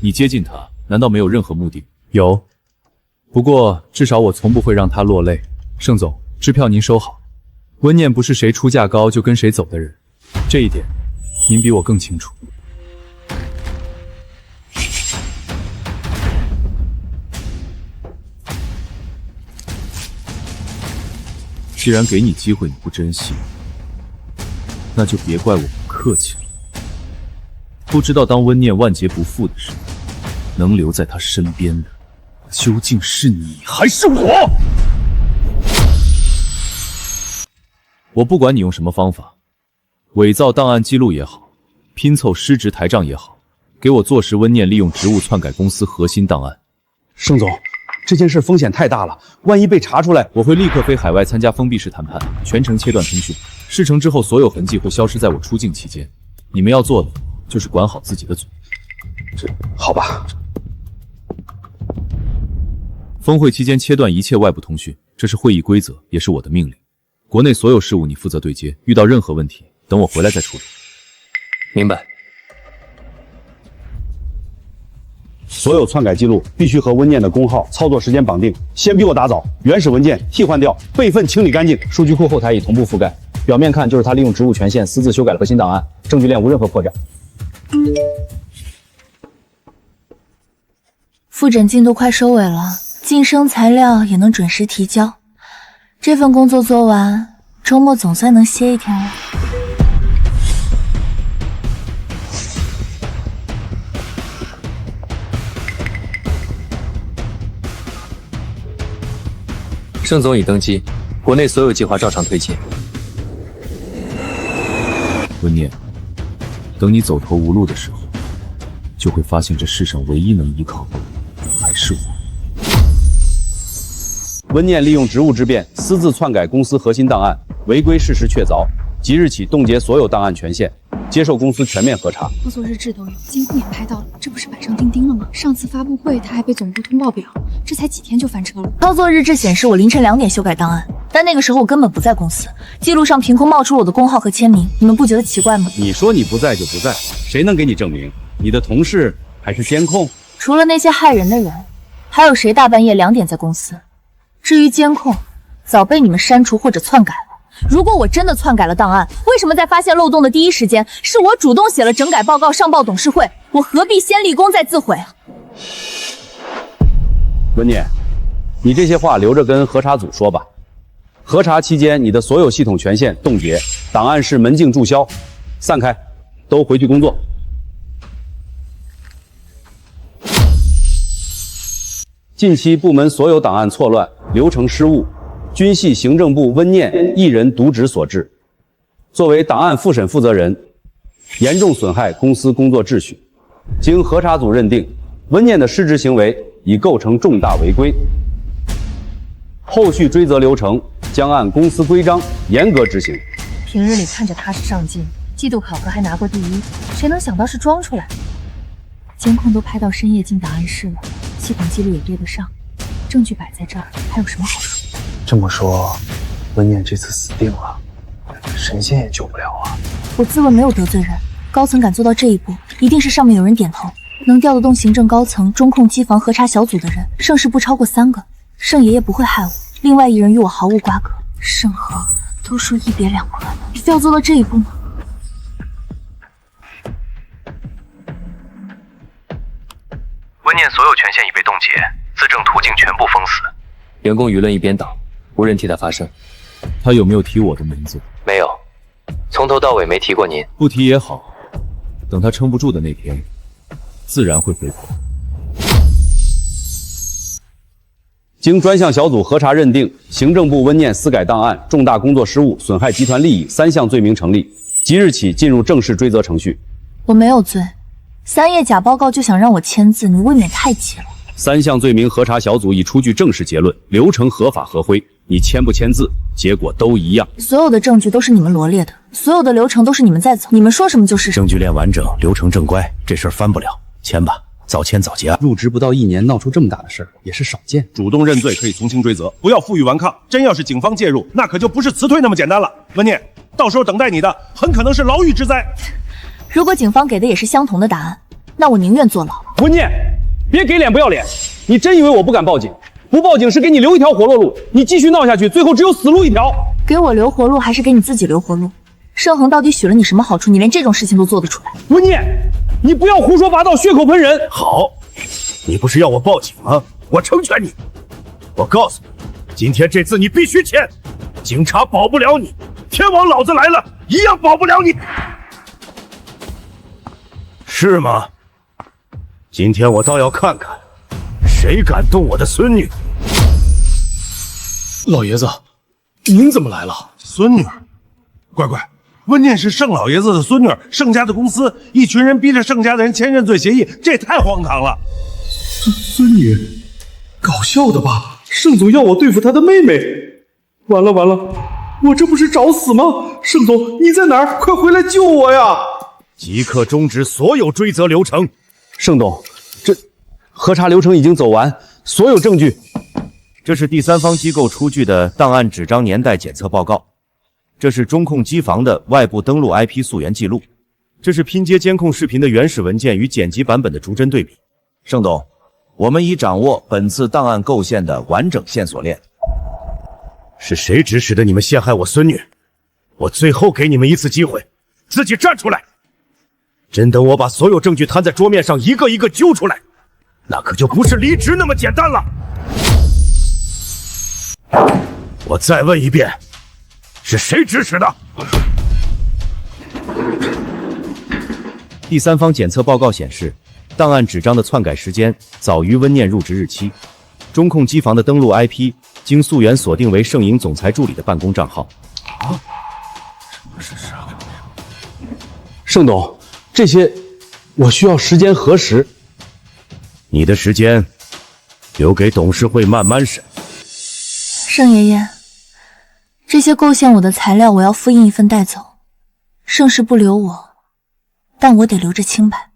你接近他，难道没有任何目的？有，不过至少我从不会让他落泪。盛总，支票您收好。温念不是谁出价高就跟谁走的人，这一点您比我更清楚。既然给你机会你不珍惜，那就别怪我不客气了。不知道当温念万劫不复的时候，能留在他身边的究竟是你还是我？我不管你用什么方法，伪造档案记录也好，拼凑失职台账也好，给我坐实温念利用职务篡改公司核心档案。盛总，这件事风险太大了，万一被查出来，我会立刻飞海外参加封闭式谈判，全程切断通讯。事成之后，所有痕迹会消失在我出境期间。你们要做的就是管好自己的嘴。这好吧。峰会期间切断一切外部通讯，这是会议规则，也是我的命令。国内所有事务你负责对接，遇到任何问题，等我回来再处理。明白。所有篡改记录必须和温念的工号、操作时间绑定，先逼我打扫，原始文件替换掉，备份清理干净，数据库后台已同步覆盖。表面看就是他利用职务权限私自修改了核心档案，证据链无任何破绽。复诊进度快收尾了，晋升材料也能准时提交。这份工作做完，周末总算能歇一天了。盛总已登基，国内所有计划照常推进。温念，等你走投无路的时候，就会发现这世上唯一能依靠的还是我。温念利用职务之便私自篡改公司核心档案，违规事实确凿，即日起冻结所有档案权限，接受公司全面核查。操作日志都有，监控也拍到了，这不是板上钉钉了吗？上次发布会他还被总部通报表，这才几天就翻车了。操作日志显示我凌晨2点修改档案，但那个时候我根本不在公司，记录上凭空冒出我的工号和签名，你们不觉得奇怪吗？你说你不在就不在，谁能给你证明？你的同事还是监控？除了那些害人的人，还有谁大半夜2点在公司？至于监控，早被你们删除或者篡改了。如果我真的篡改了档案，为什么在发现漏洞的第一时间是我主动写了整改报告上报董事会？我何必先立功再自毁啊？温念，你这些话留着跟核查组说吧。核查期间，你的所有系统权限冻结，档案室门禁注销，散开，都回去工作。近期部门所有档案错乱、流程失误，均系行政部温念一人渎职所致。作为档案复审负责人，严重损害公司工作秩序。经核查组认定，温念的失职行为已构成重大违规。后续追责流程将按公司规章严格执行。平日里看着踏实上进，季度考核还拿过第一，谁能想到是装出来的？监控都拍到深夜进档案室了，系统记录也对得上，证据摆在这儿，还有什么好说？这么说，温念这次死定了，神仙也救不了啊！我自问没有得罪人，高层敢做到这一步，一定是上面有人点头。能调得动行政高层、中控机房核查小组的人，盛世不超过3个。盛爷爷不会害我，另外一人与我毫无瓜葛。盛和都说一别两宽，非要做到这一步吗？温念所有权限已被冻结，资政途径全部封死。员工舆论一边倒，无人替他发声。他有没有提我的名字？没有，从头到尾没提过您。不提也好，等他撑不住的那天，自然会回头。经专项小组核查认定，行政部温念私改档案、重大工作失误、损害集团利益3项罪名成立，即日起进入正式追责程序。我没有罪，3页假报告就想让我签字，你未免太急了。3项罪名核查小组已出具正式结论，流程合法合规，你签不签字，结果都一样。所有的证据都是你们罗列的，所有的流程都是你们在走，你们说什么就是什么。证据链完整，流程正乖，这事儿翻不了，签吧。早签早结。入职不到1年，闹出这么大的事儿也是少见。主动认罪可以从轻追责，不要负隅顽抗。真要是警方介入，那可就不是辞退那么简单了。温念，到时候等待你的很可能是牢狱之灾。如果警方给的也是相同的答案，那我宁愿坐牢。温念，别给脸不要脸！你真以为我不敢报警？不报警是给你留一条活路，你继续闹下去，最后只有死路一条。给我留活路，还是给你自己留活路？盛恒到底许了你什么好处？你连这种事情都做得出来？温念，你不要胡说八道，血口喷人。好，你不是要我报警吗？我成全你。我告诉你，今天这字你必须签，警察保不了你，天王老子来了一样保不了你，是吗？今天我倒要看看，谁敢动我的孙女。老爷子，您怎么来了？孙女儿，乖乖。温念是盛老爷子的孙女，盛家的公司，一群人逼着盛家的人签认罪协议，这也太荒唐了。孙女，搞笑的吧？盛总要我对付他的妹妹，完了完了，我这不是找死吗？盛总，你在哪儿？快回来救我呀！即刻终止所有追责流程。盛董，这核查流程已经走完，所有证据。这是第三方机构出具的档案纸张年代检测报告。这是中控机房的外部登录 IP 溯源记录，这是拼接监控视频的原始文件与剪辑版本的逐帧对比。盛董，我们已掌握本次档案构陷的完整线索链。是谁指使的你们陷害我孙女？我最后给你们一次机会，自己站出来！真等我把所有证据摊在桌面上，一个一个揪出来，那可就不是离职那么简单了。我再问一遍。是谁指使的？第三方检测报告显示，档案纸张的篡改时间早于温念入职日期。中控机房的登录 IP 经溯源锁定为盛营总裁助理的办公账号。盛董，这些我需要时间核实。你的时间留给董事会慢慢审。盛爷爷。这些构陷我的材料，我要复印一份带走。盛世不留我，但我得留着清白。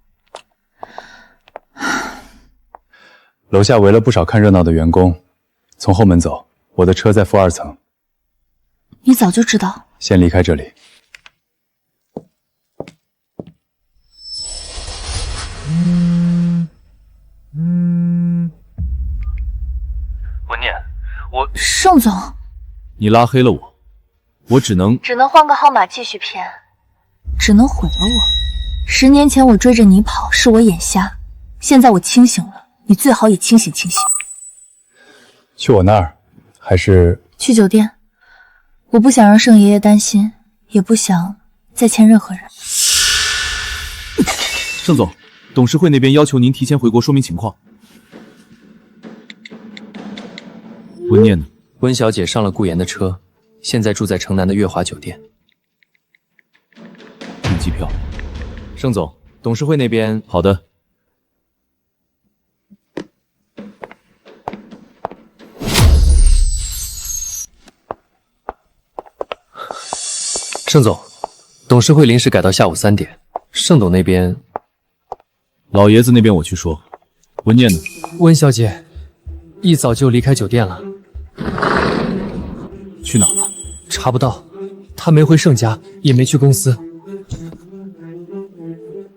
楼下围了不少看热闹的员工，从后门走，我的车在负2层。你早就知道？先离开这里。温念，我盛总。你拉黑了我，我只能换个号码继续骗，只能毁了我。10年前我追着你跑，是我眼瞎，现在我清醒了，你最好也清醒清醒。去我那儿，还是去酒店？我不想让盛爷爷担心，也不想再欠任何人。盛总，董事会那边要求您提前回国说明情况。温念呢？温小姐上了顾言的车，现在住在城南的悦华酒店。订机票。盛总，董事会那边好的。盛总，董事会临时改到下午3点。盛董那边，老爷子那边我去说。温念呢？温小姐，一早就离开酒店了。去哪儿了？查不到，他没回盛家，也没去公司。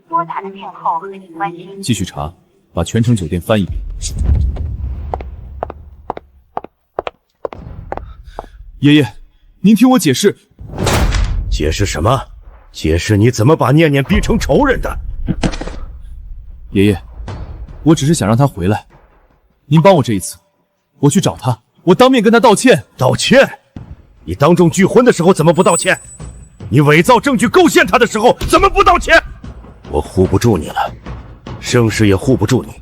拨打的电号和你关系。继续查，把全城酒店翻一遍。爷爷，您听我解释。解释什么？解释你怎么把念念逼成仇人的？爷爷，我只是想让他回来，您帮我这一次，我去找他，我当面跟他道歉。道歉？你当众拒婚的时候怎么不道歉？你伪造证据构陷他的时候怎么不道歉？我护不住你了，盛世也护不住你。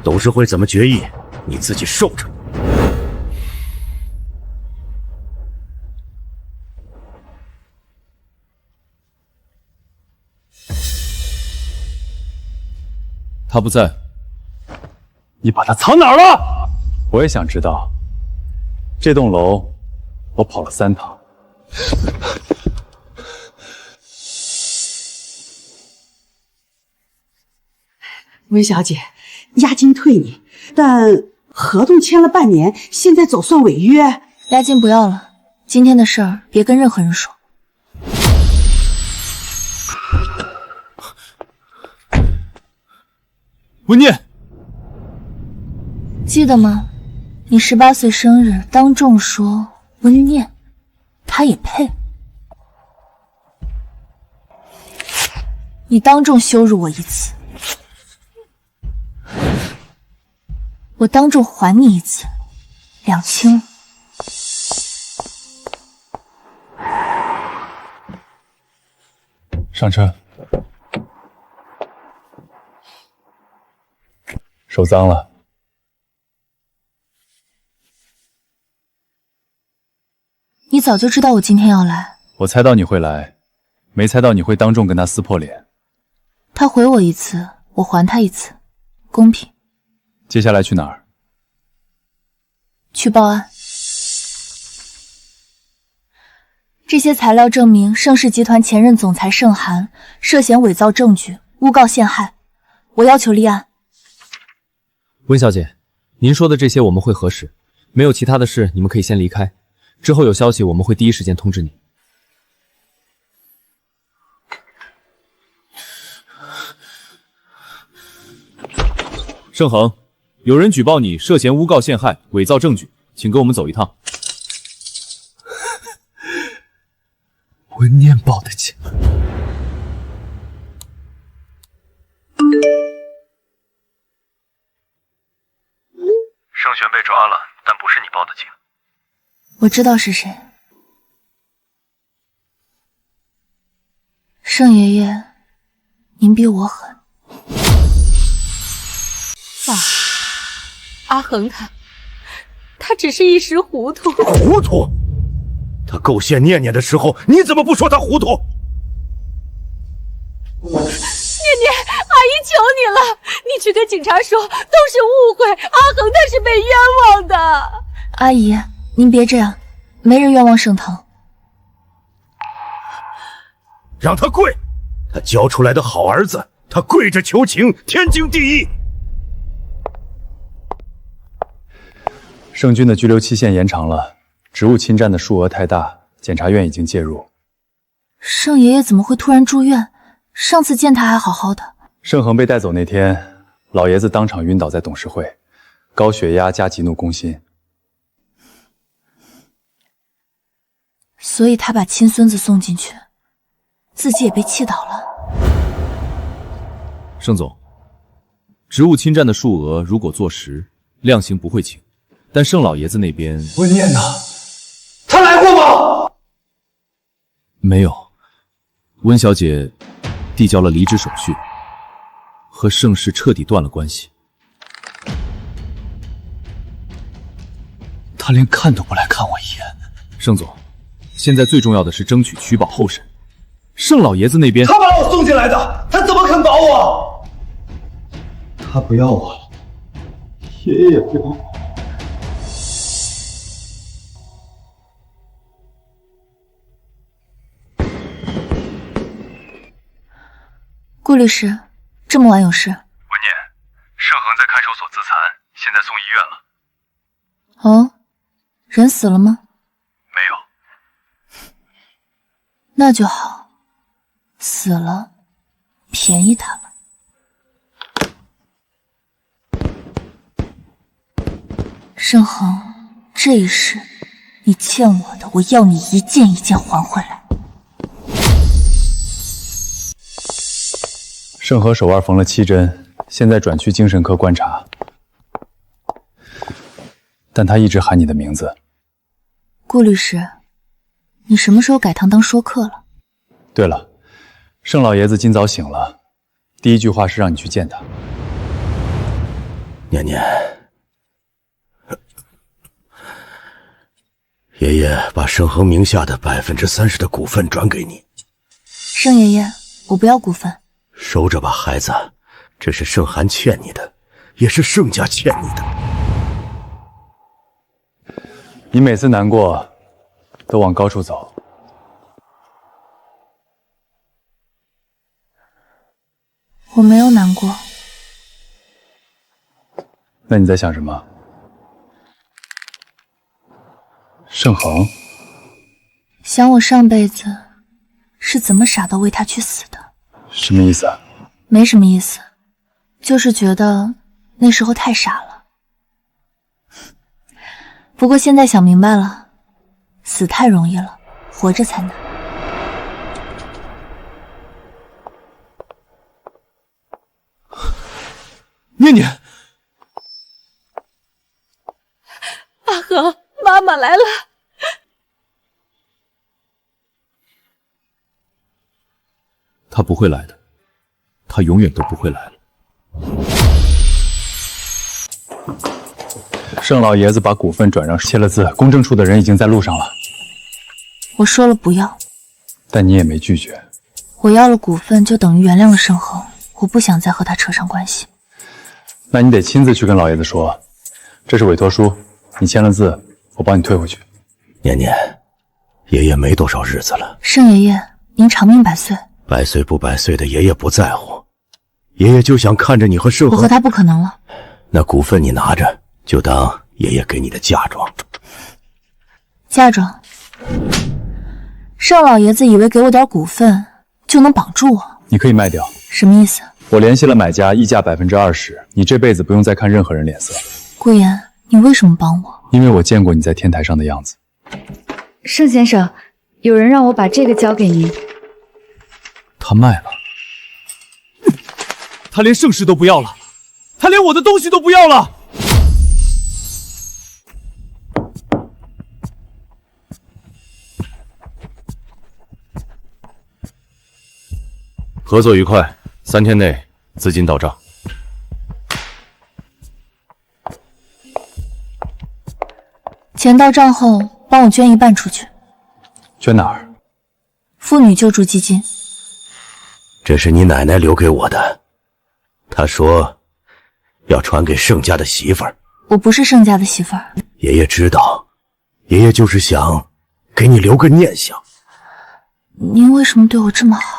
董事会怎么决议，你自己受着。他不在，你把他藏哪儿了？我也想知道。这栋楼我跑了3趟。温小姐，押金退你，但合同签了半年，现在走算违约。押金不要了，今天的事儿别跟任何人说。温念，记得吗？你18岁生日当众说温念，他也配？你当众羞辱我一次，我当众还你一次，两清了。上车。手脏了。你早就知道我今天要来。我猜到你会来，没猜到你会当众跟他撕破脸。他回我一次，我还他一次，公平。接下来去哪儿？去报案。这些材料证明盛世集团前任总裁盛寒涉嫌伪造证据、诬告陷害，我要求立案。温小姐，您说的这些我们会核实，没有其他的事，你们可以先离开。之后有消息我们会第一时间通知你。盛恒，有人举报你涉嫌诬告陷害、伪造证据，请跟我们走一趟。温念报的警。盛璇被抓了，但不是你报的警。我知道是谁。盛爷爷，您比我狠。爸，阿恒他只是一时糊涂。糊涂？他构陷念念的时候，你怎么不说他糊涂？念念，阿姨求你了，你去跟警察说，都是误会，阿恒他是被冤枉的。阿姨，您别这样，没人冤枉盛腾。让他跪，他教出来的好儿子，他跪着求情，天经地义。盛军的拘留期限延长了，职务侵占的数额太大，检察院已经介入。盛爷爷怎么会突然住院？上次见他还好好的。盛恒被带走那天，老爷子当场晕倒在董事会，高血压加急怒攻心。所以他把亲孙子送进去，自己也被气倒了。盛总，职务侵占的数额如果坐实，量刑不会轻。但盛老爷子那边，温念呢？他来过吗？没有。温小姐递交了离职手续，和盛世彻底断了关系。他连看都不来看我一眼。盛总，现在最重要的是争取取保候审。盛老爷子那边，他把我送进来的，他怎么肯保我？他不要我了，爷爷也不要我。顾律师，这么晚有事？温念，盛恒在看守所自残，现在送医院了。哦，人死了吗？没有。那就好，死了，便宜他了。盛恒，这一世你欠我的，我要你一件一件还回来。盛和手腕缝了7针，现在转去精神科观察。但他一直喊你的名字。顾律师，你什么时候改堂当说客了？对了，盛老爷子今早醒了，第一句话是让你去见他。念念，爷爷把盛恒名下的30%的股份转给你。盛爷爷，我不要股份。收着吧，孩子，这是盛寒欠你的，也是盛家欠你的。你每次难过，都往高处走。我没有难过。那你在想什么？盛恒，想我上辈子是怎么傻到为他去死的。什么意思啊？没什么意思，就是觉得那时候太傻了。不过现在想明白了，死太容易了，活着才难。念念，阿恒，妈妈来了。他不会来的，他永远都不会来了。盛老爷子把股份转让签了字，公证处的人已经在路上了。我说了不要，但你也没拒绝。我要了股份就等于原谅了盛恒，我不想再和他扯上关系。那你得亲自去跟老爷子说，这是委托书，你签了字，我帮你退回去。念念，爷爷没多少日子了。盛爷爷，您长命百岁。百岁不百岁的爷爷不在乎，爷爷就想看着你和盛恒。我和他不可能了。那股份你拿着，就当爷爷给你的嫁妆。嫁妆？盛老爷子以为给我点股份就能绑住我？你可以卖掉。什么意思？我联系了买家，溢价20%，你这辈子不用再看任何人脸色。顾言，你为什么帮我？因为我见过你在天台上的样子。盛先生，有人让我把这个交给您。他卖了，他连盛世都不要了，他连我的东西都不要了。合作愉快，3天内资金到账。钱到账后，帮我捐1半出去。捐哪儿？妇女救助基金。这是你奶奶留给我的，她说要传给盛家的媳妇儿。我不是盛家的媳妇儿。爷爷知道，爷爷就是想给你留个念想。您为什么对我这么好？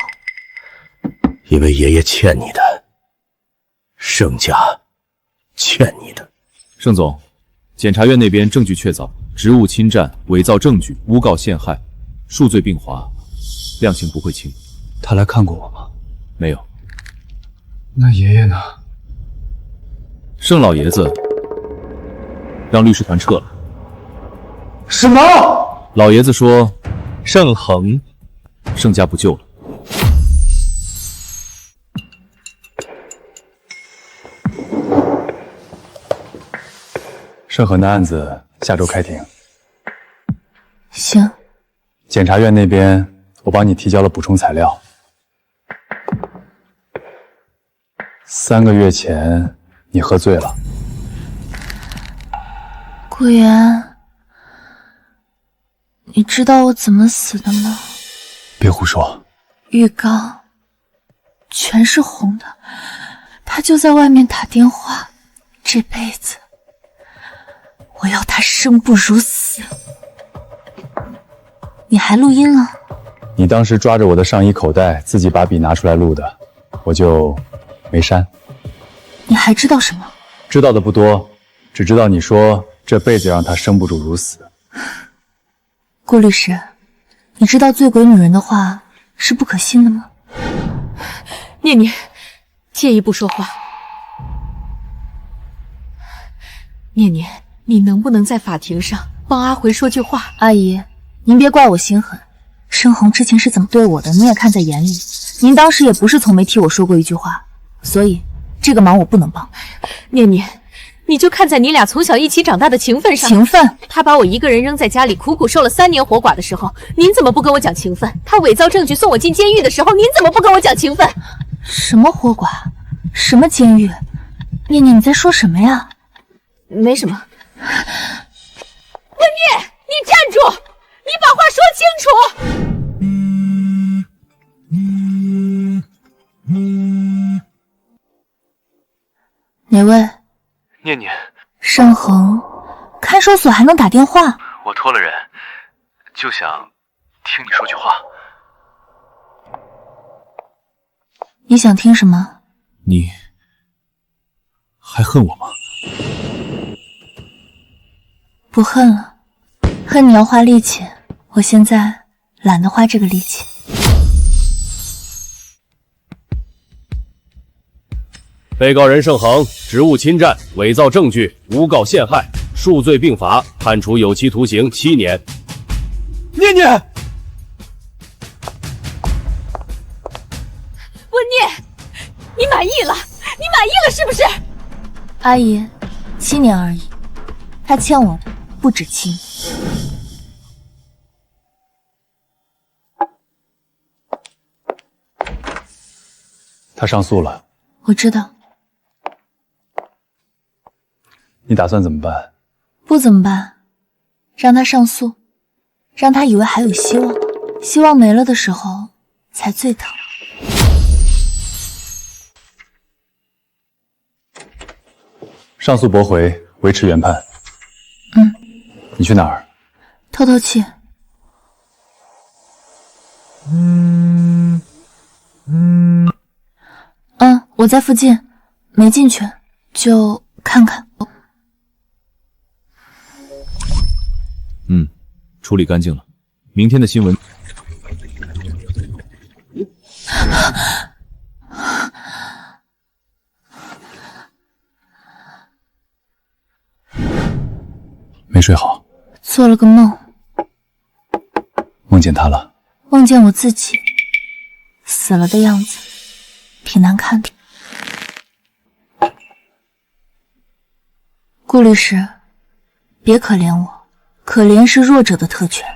因为爷爷欠你的，盛家欠你的。盛总，检察院那边证据确凿，职务侵占、伪造证据、诬告陷害，数罪并罚，量刑不会轻。他来看过我吗？没有。那爷爷呢？盛老爷子让律师团撤了。什么？老爷子说，盛恒，盛家不救了。盛恒的案子下周开庭。行。检察院那边我帮你提交了补充材料。3个月前你喝醉了。顾言，你知道我怎么死的吗？别胡说。浴缸全是红的，他就在外面打电话，这辈子我要他生不如死。你还录音了？你当时抓着我的上衣口袋，自己把笔拿出来录的，我就没删。你还知道什么？知道的不多，只知道你说这辈子让他生不如死。顾律师，你知道醉鬼女人的话是不可信的吗？念念，借一步说话。念念，你能不能在法庭上帮阿回说句话？阿姨，您别怪我心狠，申红之前是怎么对我的，你也看在眼里。您当时也不是从没替我说过一句话，所以这个忙我不能帮。念念，你就看在你俩从小一起长大的情分上。情分？他把我一个人扔在家里，苦苦受了3年活寡的时候，您怎么不跟我讲情分？他伪造证据送我进监狱的时候，您怎么不跟我讲情分？什么活寡？什么监狱？念念，你在说什么呀？没什么。温念，你站住！你把话说清楚！哪位？念念，盛恒，看守所还能打电话？我托了人，就想听你说句话。你想听什么？你还恨我吗？不恨了，恨你要花力气，我现在懒得花这个力气。被告人盛恒职务侵占、伪造证据、诬告陷害，数罪并罚，判处有期徒刑7年。念念，温念，你满意了？你满意了是不是？阿姨，7年而已，他欠我的不止7。他上诉了，我知道。你打算怎么办？不怎么办？让他上诉，让他以为还有希望，希望没了的时候才最疼。上诉驳回，维持原判。你去哪儿？透透气。我在附近，没进去，就看看。处理干净了。明天的新闻。没睡好，做了个梦，梦见他了。梦见我自己死了的样子，挺难看的。顾律师，别可怜我，可怜是弱者的特权。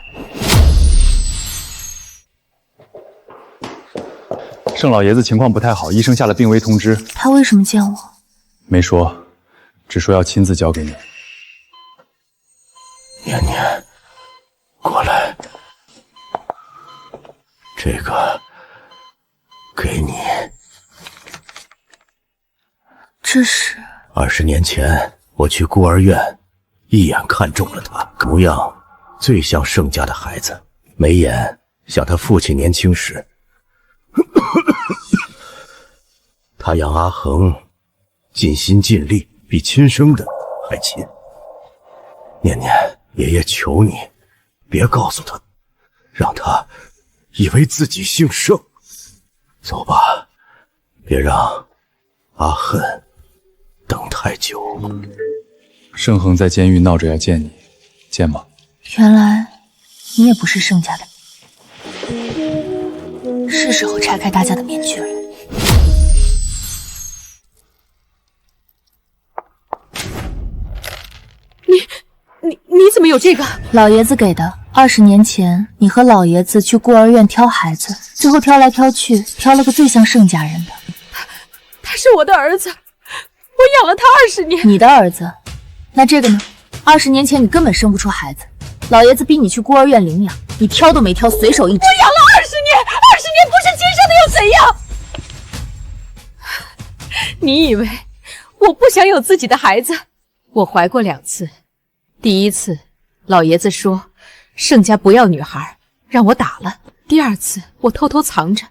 盛老爷子情况不太好，医生下了病危通知。他为什么见我？没说，只说要亲自交给你。念念，过来，这个给你。这是20年前我去孤儿院，一眼看中了他，模样最像盛家的孩子，眉眼像他父亲年轻时。他养阿恒尽心尽力，比亲生的还亲。念念，爷爷求你，别告诉他，让他以为自己姓盛。走吧，别让阿恨等太久。盛恒在监狱闹着要见你，见吗？原来你也不是盛家的，是时候拆开大家的面具了。你怎么有这个？老爷子给的。20年前，你和老爷子去孤儿院挑孩子，最后挑来挑去，挑了个最像盛家人的。他是我的儿子，我养了他20年。你的儿子？那这个呢？20年前你根本生不出孩子，老爷子逼你去孤儿院领养，你挑都没挑，随手一指。我养了20年，20年不是亲生的又怎样？你以为我不想有自己的孩子？我怀过2次，第一次老爷子说盛家不要女孩，让我打了。第2次我偷偷藏着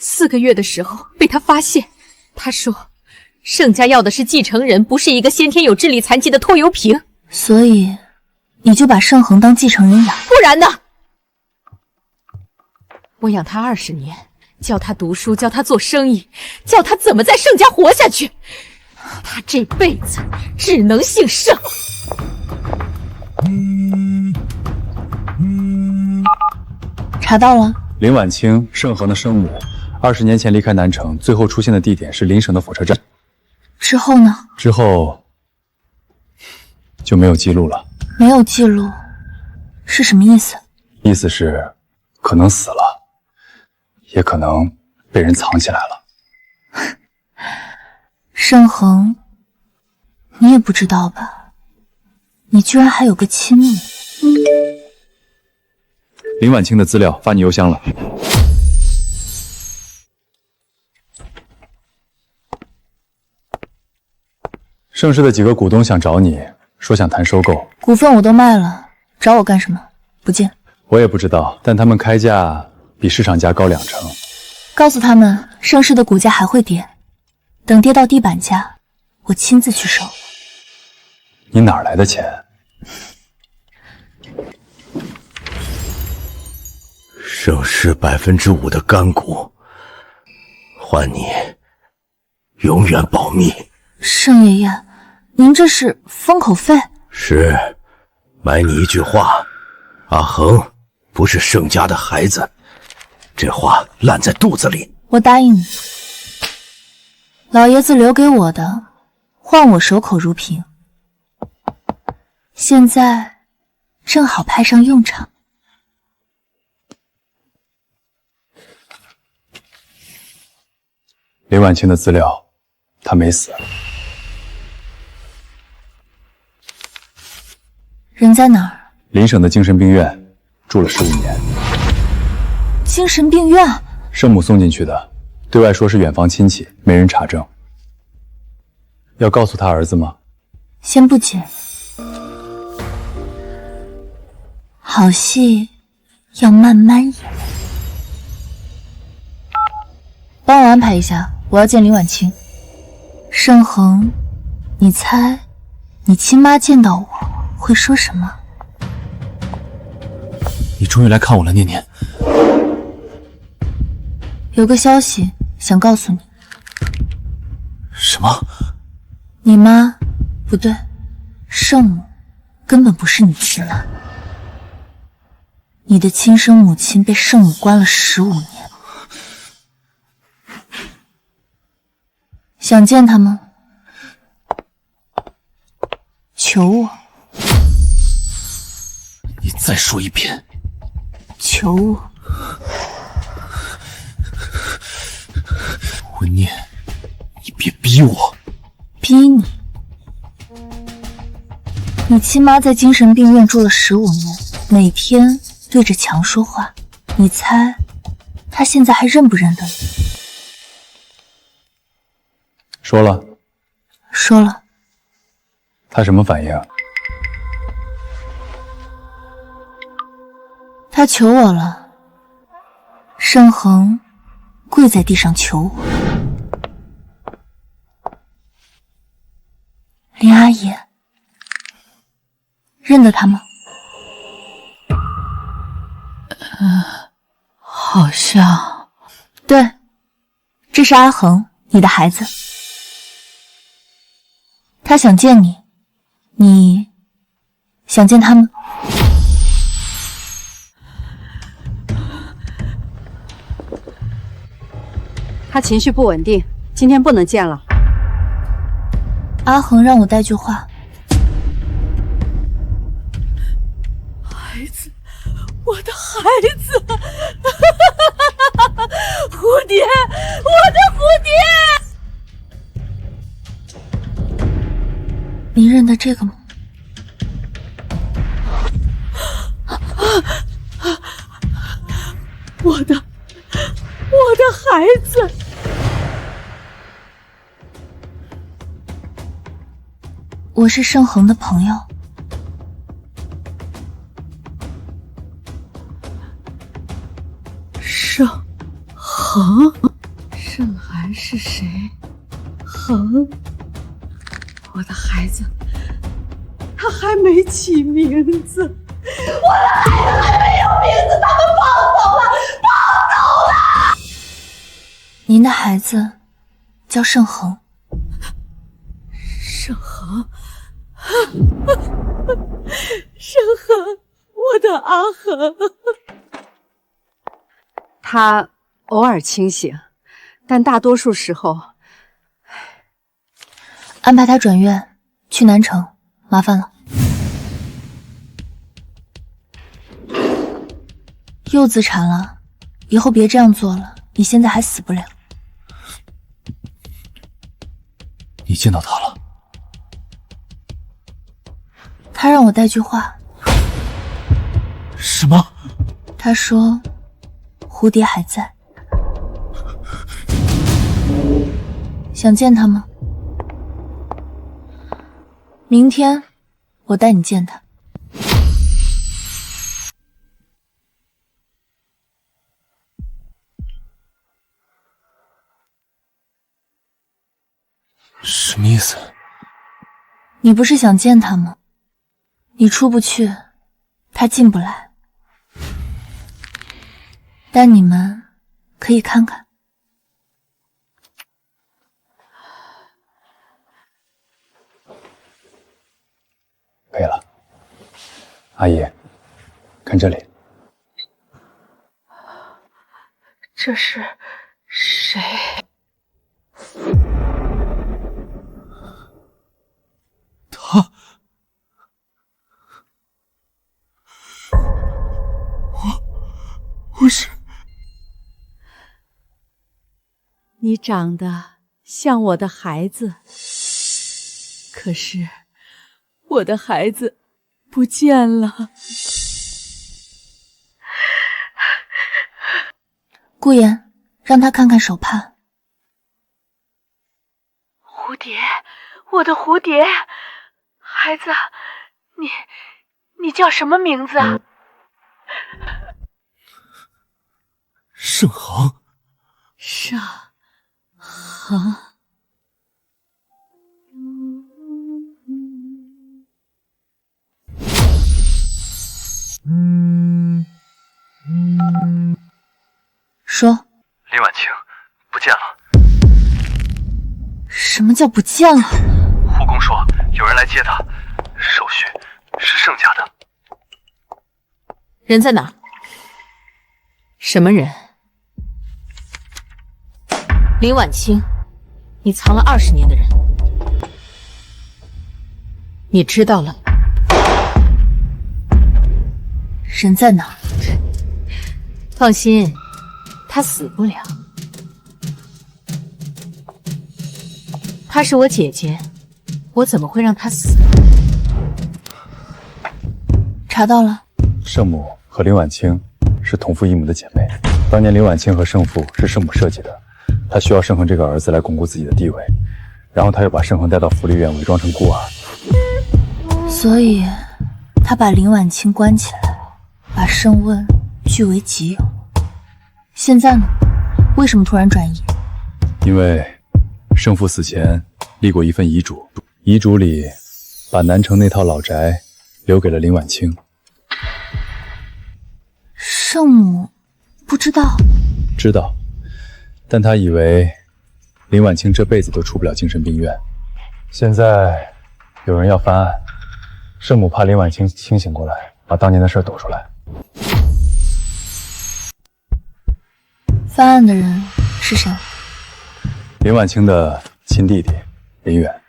，4个月的时候被他发现，他说盛家要的是继承人，不是一个先天有智力残疾的拖油瓶。所以你就把盛恒当继承人养？不然呢？我养他20年，教他读书，教他做生意，教他怎么在盛家活下去。他这辈子只能姓盛。查到了。林婉清，盛恒的生母，20年前离开南城，最后出现的地点是邻省的火车站。之后呢？之后就没有记录了。没有记录是什么意思？意思是，可能死了，也可能被人藏起来了。盛恒，你也不知道吧？你居然还有个亲母。林婉清的资料发你邮箱了。盛世的几个股东想找你，说想谈收购。股份我都卖了，找我干什么？不见。我也不知道，但他们开价比市场价高2成。告诉他们，盛世的股价还会跌，等跌到地板价，我亲自去收。你哪儿来的钱？盛世5%的干股，换你永远保密。盛爷爷，您这是封口费？是，买你一句话，阿恒不是盛家的孩子，这话烂在肚子里。我答应你，老爷子留给我的，换我守口如瓶。现在正好派上用场。林婉清的资料，她没死。人在哪儿？邻省的精神病院住了15年。精神病院？生母送进去的，对外说是远房亲戚，没人查证。要告诉他儿子吗？先不急，好戏要慢慢演。帮我安排一下，我要见林婉清。盛恒，你猜你亲妈见到我会说什么？你终于来看我了，念念。有个消息想告诉你。什么？你妈不对，盛母根本不是你亲妈，你的亲生母亲被盛母关了15年。想见她吗？求我。你再说一遍。求我。文念，你别逼我。逼你？你亲妈在精神病院住了15年，每天对着墙说话，你猜她现在还认不认得你？说了。说了。他什么反应？他求我了。盛恒跪在地上求我。林阿姨，认得他吗？好像。对，这是阿恒，你的孩子。他想见你，你想见他吗？他情绪不稳定，今天不能见了。阿恒让我带句话。孩子，我的孩子，蝴蝶，我的蝴蝶。你认得这个吗？我的孩子。我是盛恒的朋友。盛恒，盛寒是谁？恒，我的孩子他还没起名字，我的孩子还没有名字，他们抱走了，抱走了。您的孩子叫盛恒。盛恒，盛恒，我的阿恒。他偶尔清醒，但大多数时候……安排他转院去南城，麻烦了。又自残了，以后别这样做了。你现在还死不了。你见到他了？他让我带句话。什么？他说蝴蝶还在。想见他吗？明天我带你见他。什么意思？你不是想见他吗？你出不去，他进不来，但你们可以看看。可以了，阿姨，看这里。这是谁？他，我是。你长得像我的孩子，可是我的孩子不见了。顾言，让他看看手帕。蝴蝶，我的蝴蝶，孩子，你叫什么名字啊？盛恒。盛恒。说。林婉清不见了。什么叫不见了？护工说有人来接她，手续是盛家的。人在哪？什么人？林婉清，你藏了20年的人，你知道了？人在哪？放心，他死不了。她是我姐姐，我怎么会让她死？查到了。圣母和林婉清是同父异母的姐妹，当年林婉清和圣父是圣母设计的，她需要盛恒这个儿子来巩固自己的地位，然后她又把盛恒带到福利院，伪装成孤儿。所以，她把林婉清关起来，把盛问据为己有。现在呢？为什么突然转移？因为圣父死前立过一份遗嘱，遗嘱里把南城那套老宅留给了林婉清。圣母不知道？知道，但他以为林婉清这辈子都出不了精神病院。现在有人要翻案，圣母怕林婉清清醒过来，把当年的事抖出来。翻案的人是谁？林婉清的亲弟弟林远。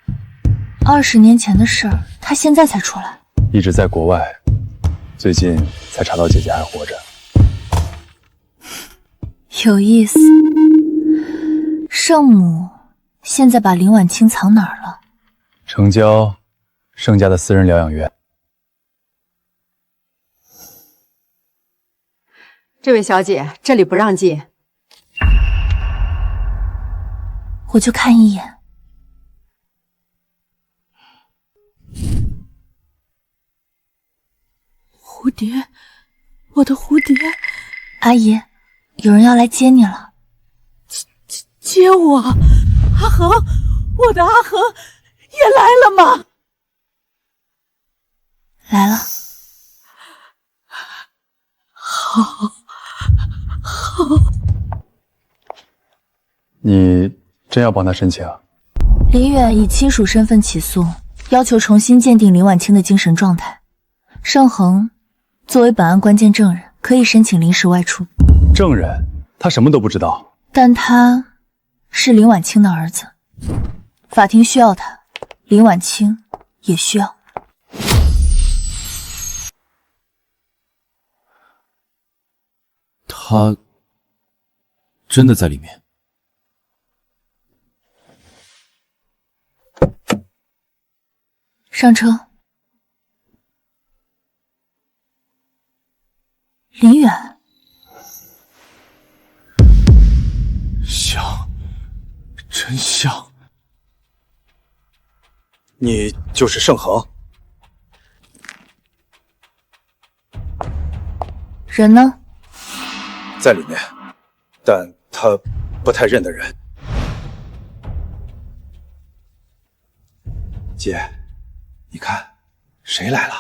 20年前的事儿，他现在才出来，一直在国外，最近才查到姐姐还活着。有意思。圣母现在把林婉清藏哪儿了？城郊盛家的私人疗养院。这位小姐，这里不让进。我就看一眼。蝴蝶，我的蝴蝶。阿姨，有人要来接你了。接我？阿恒，我的阿恒也来了吗？来了。好。你真要帮他申请？林远以亲属身份起诉，要求重新鉴定林婉清的精神状态。盛恒作为本案关键证人，可以申请临时外出。证人？他什么都不知道。但他是林婉清的儿子，法庭需要他，林婉清也需要。他真的在里面？上车。林远，像，真像。你就是盛恒？人呢？在里面，但他不太认得人。姐，你看，谁来了？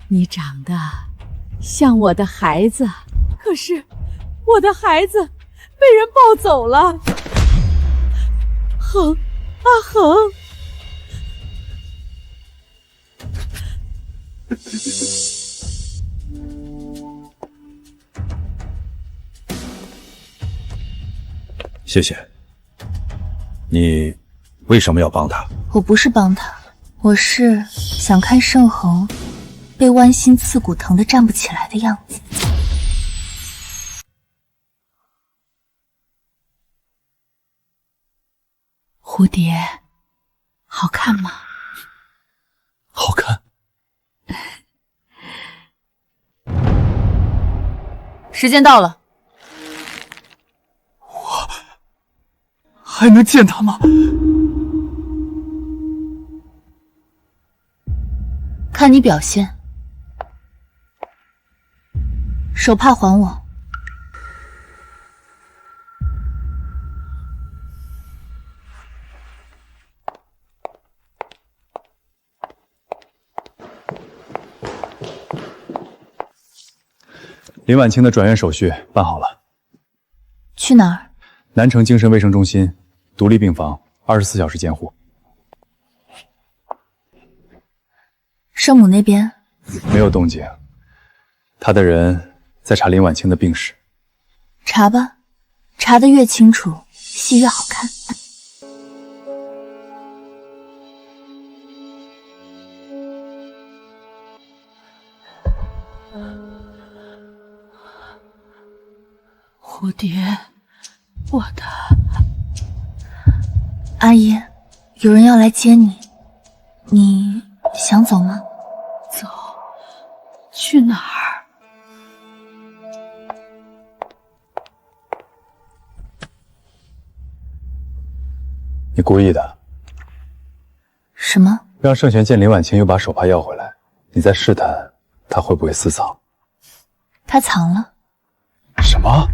你长得像我的孩子，可是我的孩子被人抱走了。恒，阿恒。谢谢。你为什么要帮他？我不是帮他，我是想看盛恒被剜心刺骨疼得站不起来的样子。蝴蝶，好看吗？好看。时间到了。还能见他吗？看你表现。手帕还我。林婉清的转院手续办好了。去哪儿？南城精神卫生中心，独立病房，24小时监护。圣母那边没有动静，他的人在查林婉清的病史。查吧，查得越清楚，戏越好看。蝴蝶，我的阿姨，有人要来接你，你想走吗？走，去哪儿？你故意的。什么？让盛玄见林婉清又把手帕要回来，你在试探他会不会私藏。他藏了。什么？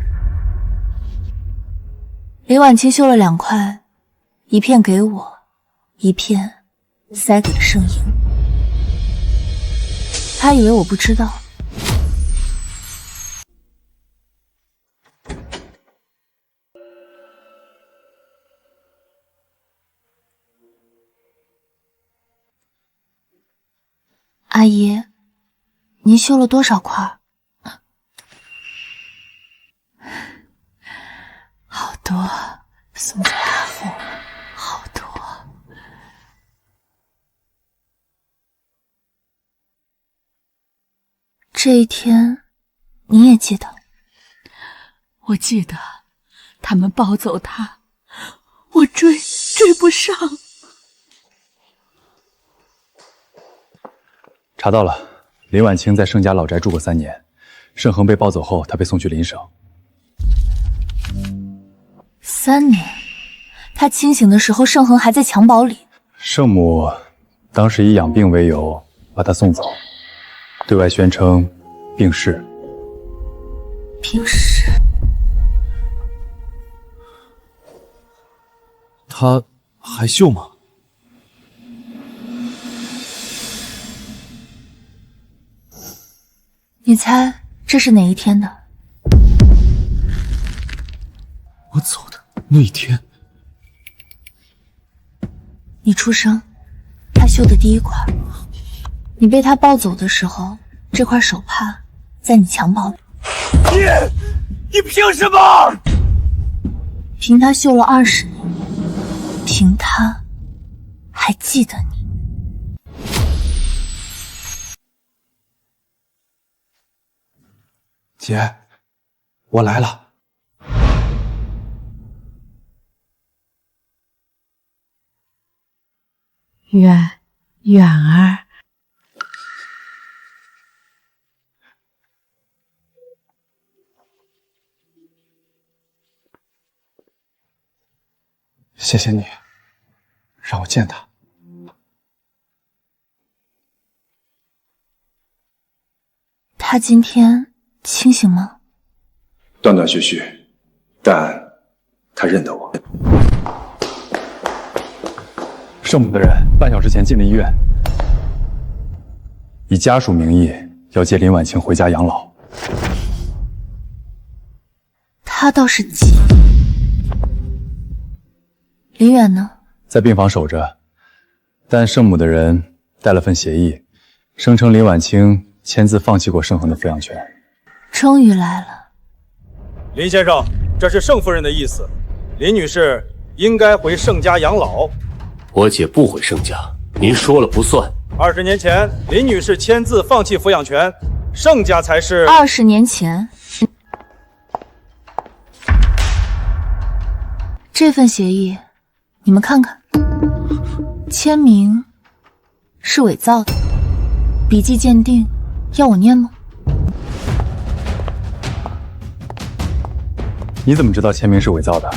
林婉清修了2块，一片给我，一片塞给了盛英。他以为我不知道。阿姨，您修了多少块？好多，送给阿父，好多。这一天，你也记得？我记得，他们抱走他，我追不上。查到了，林婉清在盛家老宅住过3年，盛恒被抱走后，他被送去邻省。3年，他清醒的时候，盛恒还在襁褓里。盛母当时以养病为由把他送走，对外宣称病逝。病逝？他还秀吗？你猜这是哪一天的？我走的那一天。你出生，他绣的第一块。你被他抱走的时候，这块手帕在你襁褓里。你凭什么？凭他绣了20年，凭他还记得你。姐，我来了。远儿，谢谢你，让我见他。他今天清醒吗？断断续续，但他认得我。圣母的人半小时前进了医院，以家属名义要接林婉清回家养老。他倒是急。林远呢？在病房守着，但圣母的人带了份协议，声称林婉清签字放弃过盛恒的抚养权。终于来了。林先生，这是盛夫人的意思，林女士应该回盛家养老。我姐不回盛家，您说了不算。20年前，林女士签字放弃抚养权，盛家才是。20年前，这份协议，你们看看，签名是伪造的，笔迹鉴定，要我念吗？你怎么知道签名是伪造的？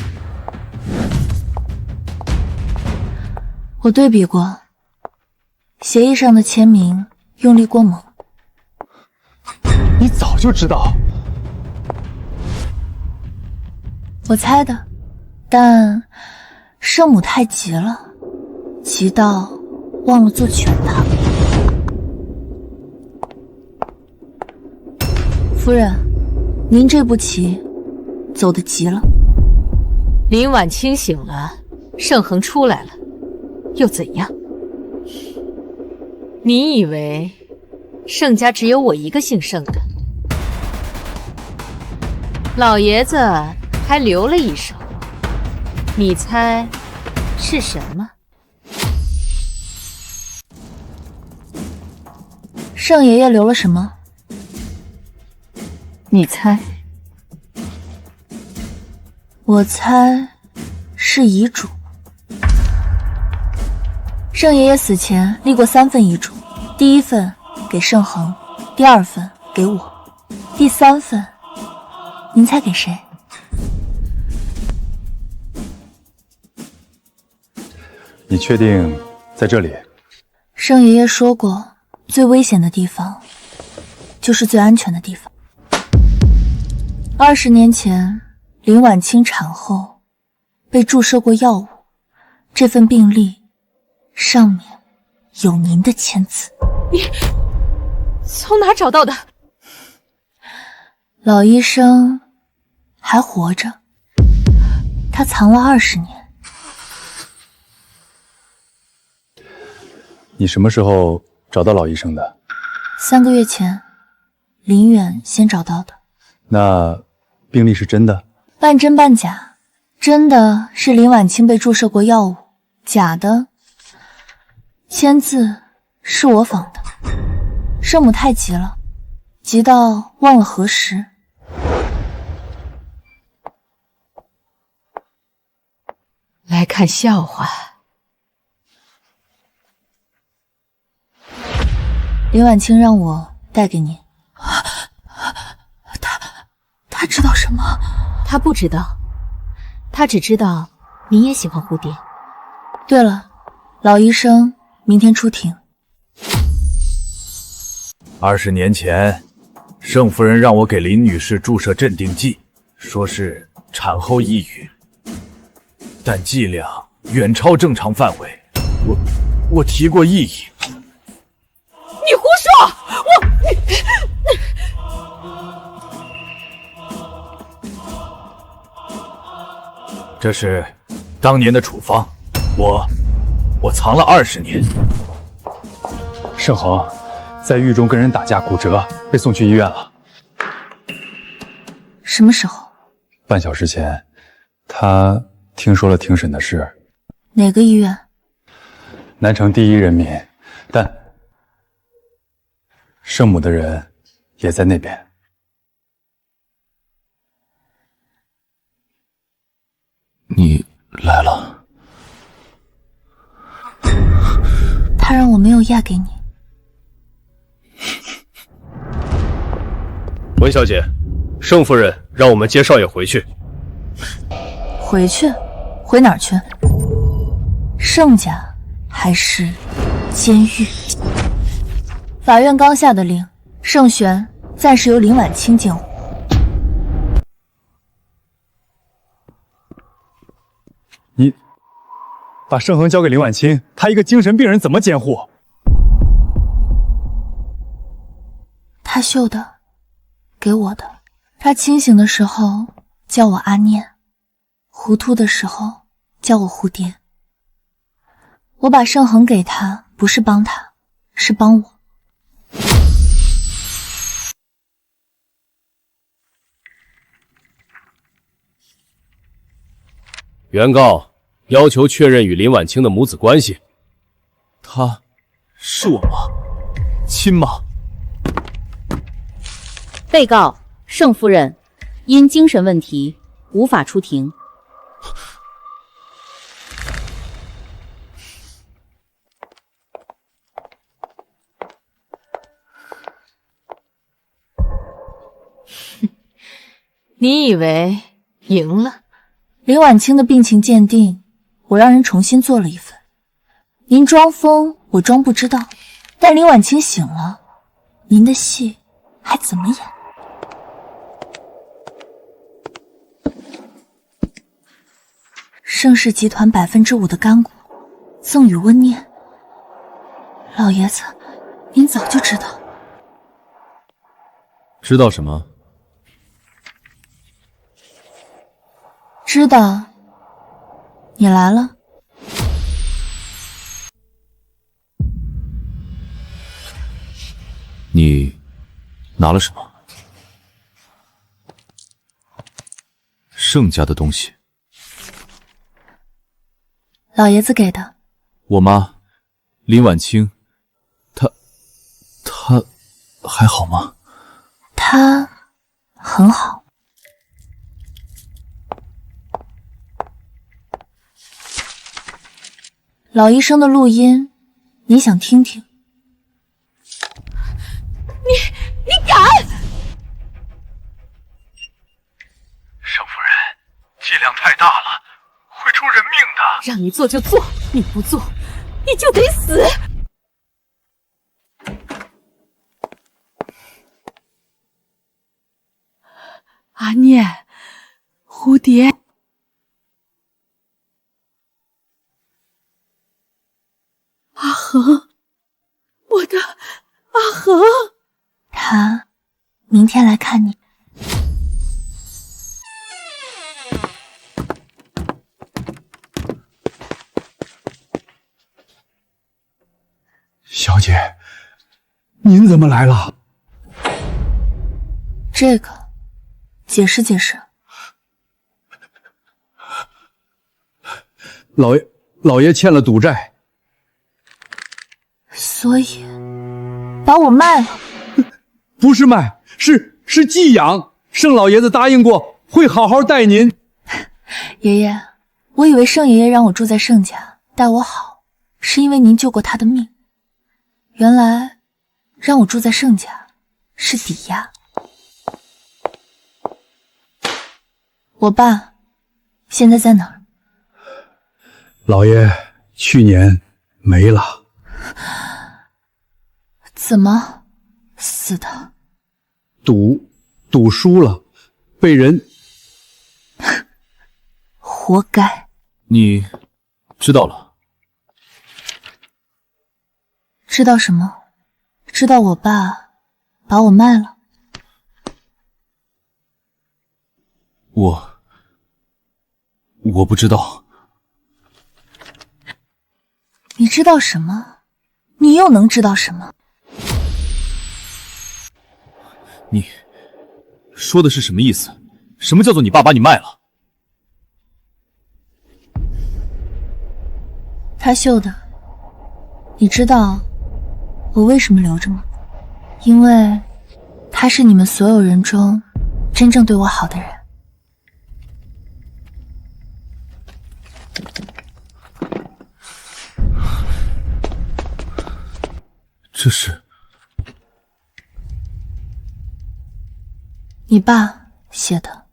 我对比过，协议上的签名用力过猛。你早就知道。我猜的，但圣母太急了，急到忘了做全套。夫人，您这步棋走得急了。林婉清醒了，盛恒出来了，又怎样？你以为盛家只有我一个姓盛的？老爷子还留了一手，你猜是什么？盛爷爷留了什么？你猜？我猜是遗嘱。盛爷爷死前立过3份遗嘱，第1份给盛恒，第2份给我，第3份，您猜给谁？你确定在这里？盛爷爷说过，最危险的地方就是最安全的地方。20年前，林婉清产后被注射过药物，这份病历上面有您的签字。你从哪找到的？老医生还活着，他藏了20年。你什么时候找到老医生的？3个月前，林远先找到的。那病历是真的？半真半假，真的是林婉清被注射过药物，假的签字是我仿的。圣母太急了，急到忘了核实。来看笑话。林婉清让我带给你。他知道什么？他不知道，他只知道你也喜欢蝴蝶。对了，老医生明天出庭。20年前，盛夫人让我给林女士注射镇定剂，说是产后抑郁，但剂量远超正常范围。我提过异议。你胡说！这是当年的处方，我藏了20年。盛恒在狱中跟人打架骨折，被送去医院了。什么时候？半小时前，他听说了庭审的事。哪个医院？南城第一人民，但圣母的人也在那边。你来了。他让我没有嫁给你。温小姐，盛夫人让我们接少爷回去。回去？回哪儿去？盛家还是监狱？法院刚下的令，盛璇暂时由林婉清监护。你把盛恒交给林婉清，他一个精神病人怎么监护？他绣的，给我的。他清醒的时候叫我阿念，糊涂的时候叫我蝴蝶。我把盛恒给他，不是帮他，是帮我。原告要求确认与林婉清的母子关系。她是我妈？亲妈？被告盛夫人因精神问题无法出庭。你以为赢了？林婉清的病情鉴定，我让人重新做了一份。您装疯，我装不知道，但林婉清醒了，您的戏还怎么演？盛氏集团5%的干股赠与温念，老爷子，您早就知道。知道什么？知道你来了。你拿了什么？盛家的东西。老爷子给的。我妈林婉清，她还好吗？她很好。老医生的录音，你想听听？你敢！盛夫人，剂量太大了，会出人命的。让你做就做，你不做，你就得死！阿念，蝴蝶，阿恒，我的阿恒，他明天来看你。小姐，您怎么来了？这个，解释解释。老爷欠了赌债，所以把我卖了。不是卖，是寄养。盛老爷子答应过会好好待您。爷爷，我以为盛爷爷让我住在盛家，待我好，是因为您救过他的命。原来让我住在盛家是抵押。我爸现在在哪儿？老爷去年没了。怎么死的？赌输了，被人活该。你知道了？知道什么？知道我爸把我卖了。我不知道。你知道什么？你又能知道什么？你说的是什么意思？什么叫做你爸把你卖了？他绣的。你知道我为什么留着吗？因为他是你们所有人中真正对我好的人。这是你爸写的，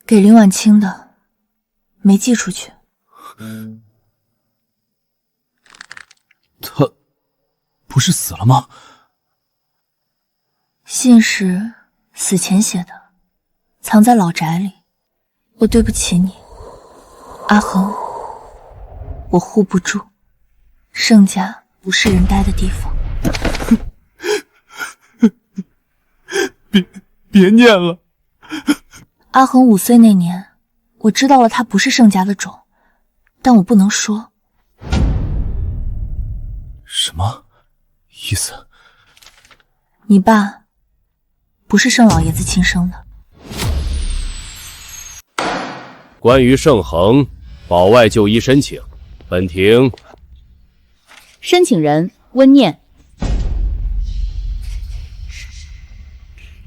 给林婉清的，没寄出去。他不是死了吗？信是死前写的，藏在老宅里。我对不起你，阿恒，我护不住。盛家不是人待的地方。别念了。阿恒5岁那年，我知道了他不是盛家的种，但我不能说。什么意思？你爸不是盛老爷子亲生的。关于盛恒保外就医申请，本庭申请人温念。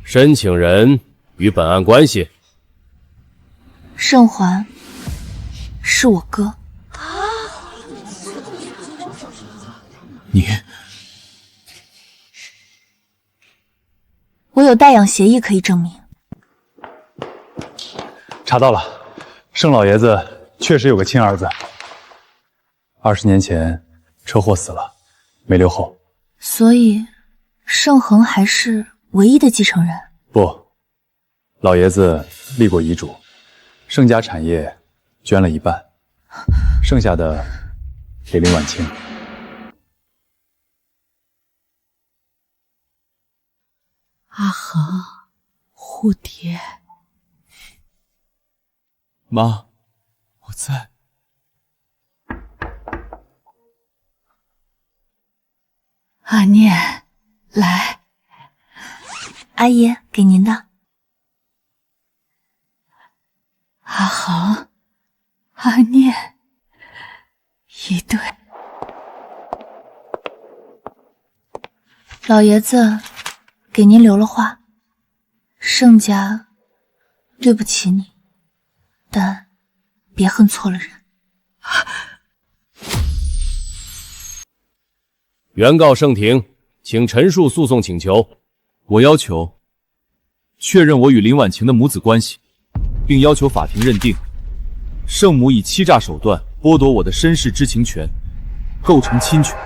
申请人与本案关系。盛环是我哥。你，我有代养协议可以证明。查到了，盛老爷子确实有个亲儿子，20年前车祸死了，没留后。所以，盛恒还是唯一的继承人？不，老爷子立过遗嘱，盛家产业捐了1半，剩下的给林婉清。阿恒，蝴蝶，妈，我在。阿念，来，阿姨给您的。阿恒，阿念，一对。老爷子给您留了话，盛家对不起你，但别恨错了人。原告盛庭，请陈述诉讼请求。我要求确认我与林婉晴的母子关系，并要求法庭认定盛母以欺诈手段剥夺我的身世知情权，构成侵权。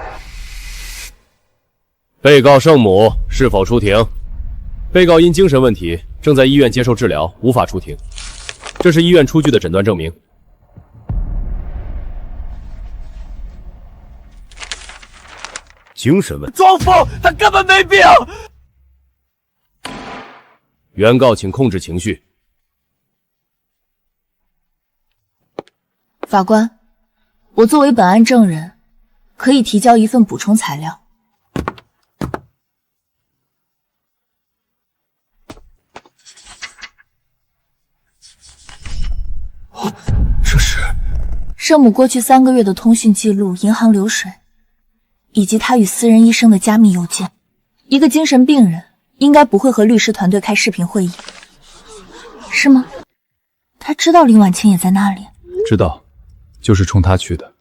被告盛母是否出庭？被告因精神问题正在医院接受治疗，无法出庭。这是医院出具的诊断证明。精神问题？装疯，他根本没病。原告请控制情绪。法官，我作为本案证人，可以提交一份补充材料。这是盛母过去3个月的通讯记录、银行流水，以及他与私人医生的加密邮件。一个精神病人应该不会和律师团队开视频会议，是吗？他知道林婉清也在那里。知道，就是冲他去的。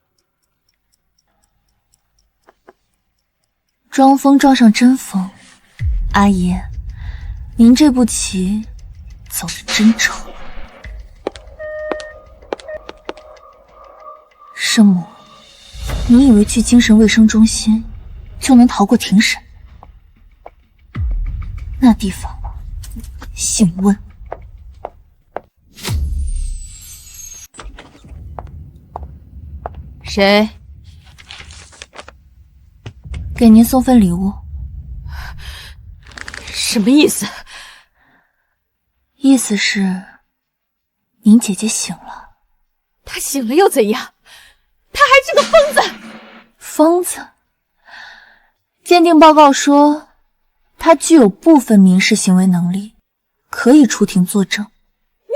装疯撞上真疯，阿姨，您这步棋走得真丑。盛母，你以为去精神卫生中心就能逃过庭审？那地方姓温。谁？给您送份礼物。什么意思？意思是，您姐姐醒了。她醒了又怎样？她还是个疯子。疯子？鉴定报告说，她具有部分民事行为能力，可以出庭作证。你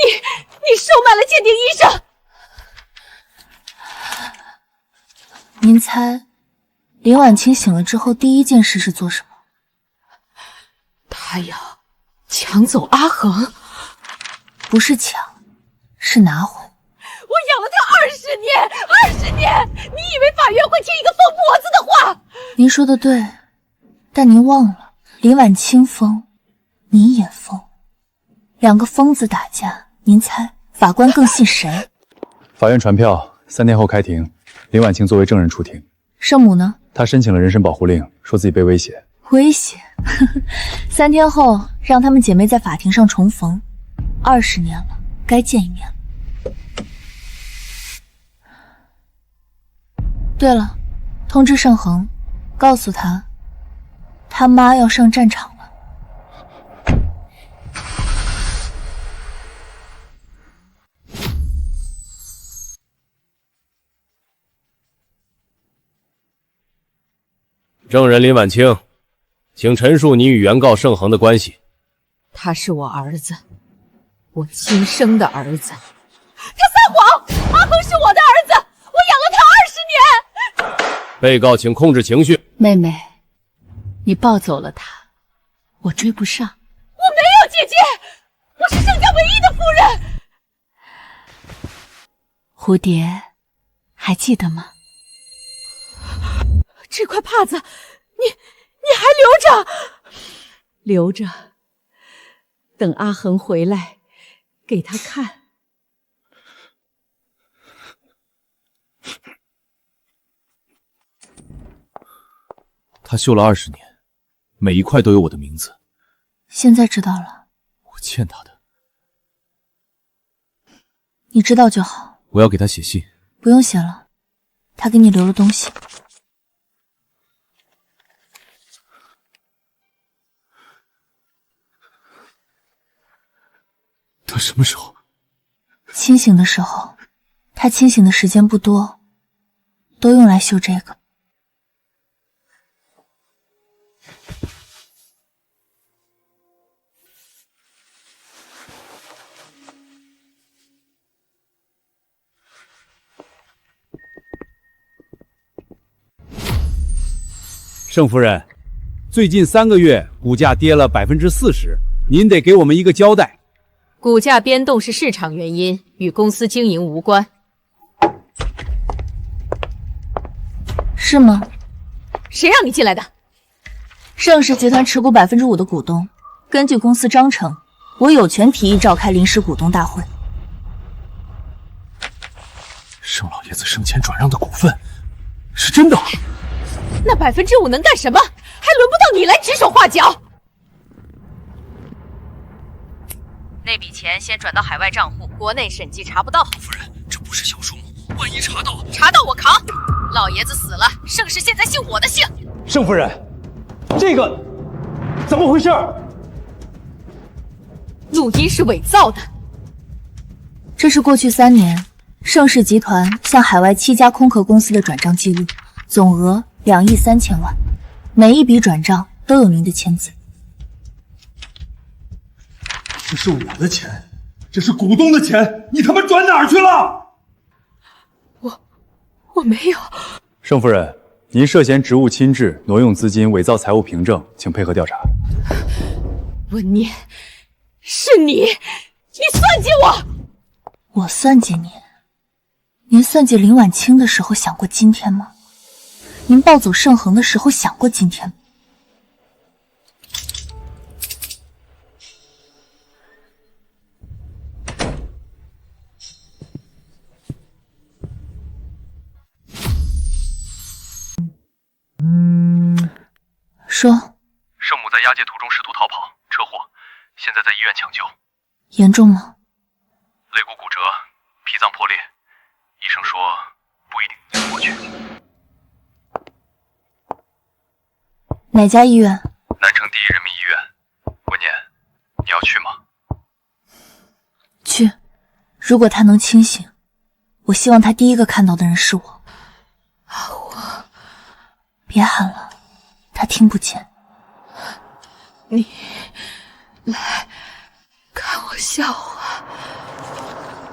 收买了鉴定医生。您猜，林婉清醒了之后第一件事是做什么？她要抢走阿恒。不是抢，是拿回。我养了他20年，你以为法院会听一个疯婆子的话？您说的对，但您忘了，林婉清疯，你也疯，两个疯子打架，您猜法官更信谁？法院传票，3天后开庭，林婉清作为证人出庭。圣母呢？她申请了人身保护令，说自己被威胁。威胁？3天后让她们姐妹在法庭上重逢。20年了，该见一面了。对了，通知盛恒，告诉他，他妈要上战场了。证人林婉清，请陈述你与原告盛恒的关系。他是我儿子，我亲生的儿子。他撒谎！阿恒是我的儿子，我养了他20年。被告请控制情绪。妹妹，你抱走了他，我追不上。我没有姐姐，我是盛家唯一的夫人。蝴蝶，还记得吗？这块帕子，你还留着？留着，等阿恒回来，给他看。他绣了20年，每一块都有我的名字。现在知道了，我欠他的。你知道就好。我要给他写信。不用写了，他给你留了东西。他什么时候？清醒的时候，他清醒的时间不多，都用来绣这个。盛夫人，最近3个月股价跌了40%，您得给我们一个交代。股价变动是市场原因，与公司经营无关。是吗？谁让你进来的？盛世集团持股5%的股东，根据公司章程，我有权提议召开临时股东大会。盛老爷子生前转让的股份是真的？那5%能干什么？还轮不到你来指手画脚。那笔钱先转到海外账户，国内审计查不到。夫人，这不是小数目，万一查到，我扛。老爷子死了，盛世现在姓我的姓。盛夫人，这个怎么回事？录音是伪造的。这是过去3年盛世集团向海外7家空壳公司的转账记录，总额2亿3千万，每一笔转账都有您的签字。这是我的钱，这是股东的钱，你他妈转哪儿去了？我没有。盛夫人，您涉嫌职务侵治、挪用资金、伪造财务凭证，请配合调查。温念，是你算计我！我算计您？您算计林婉清的时候想过今天吗？您抱走盛恒的时候想过今天吗？说。圣母在押解途中试图逃跑，车祸，现在在医院抢救。严重吗？肋骨骨折，脾脏破裂，医生说不一定能活过去。哪家医院？南城第一人民医院。温念，你要去吗？如果他能清醒，我希望他第一个看到的人是我。阿火，别喊了，他听不见。你来看我笑话。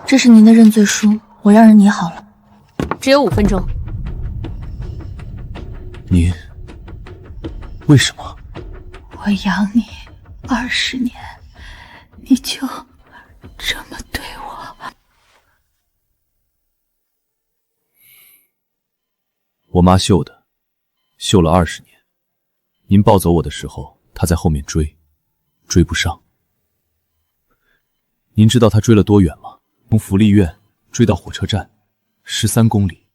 这是您的认罪书，我让人拟好了。只有5分钟。您为什么？我养你20年，你就这么对我？我妈绣的，绣了20年。您抱走我的时候，她在后面追，追不上。您知道她追了多远吗？从福利院追到火车站，13公里，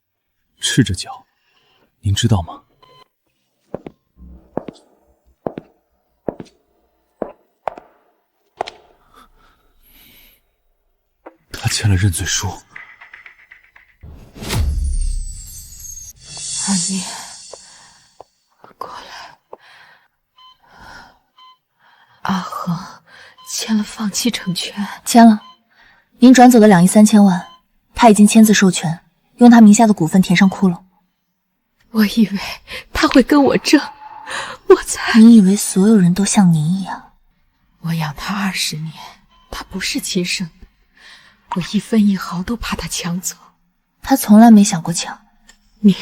赤着脚。您知道吗？他签了认罪书。阿念，过来。阿恒签了放弃成全。签了。您转走的2亿3千万，他已经签字授权，用他名下的股份填上窟窿。我以为他会跟我争，你以为所有人都像您一样？我养他20年，他不是亲生的，我1分1毫都怕他抢走。他从来没想过抢。你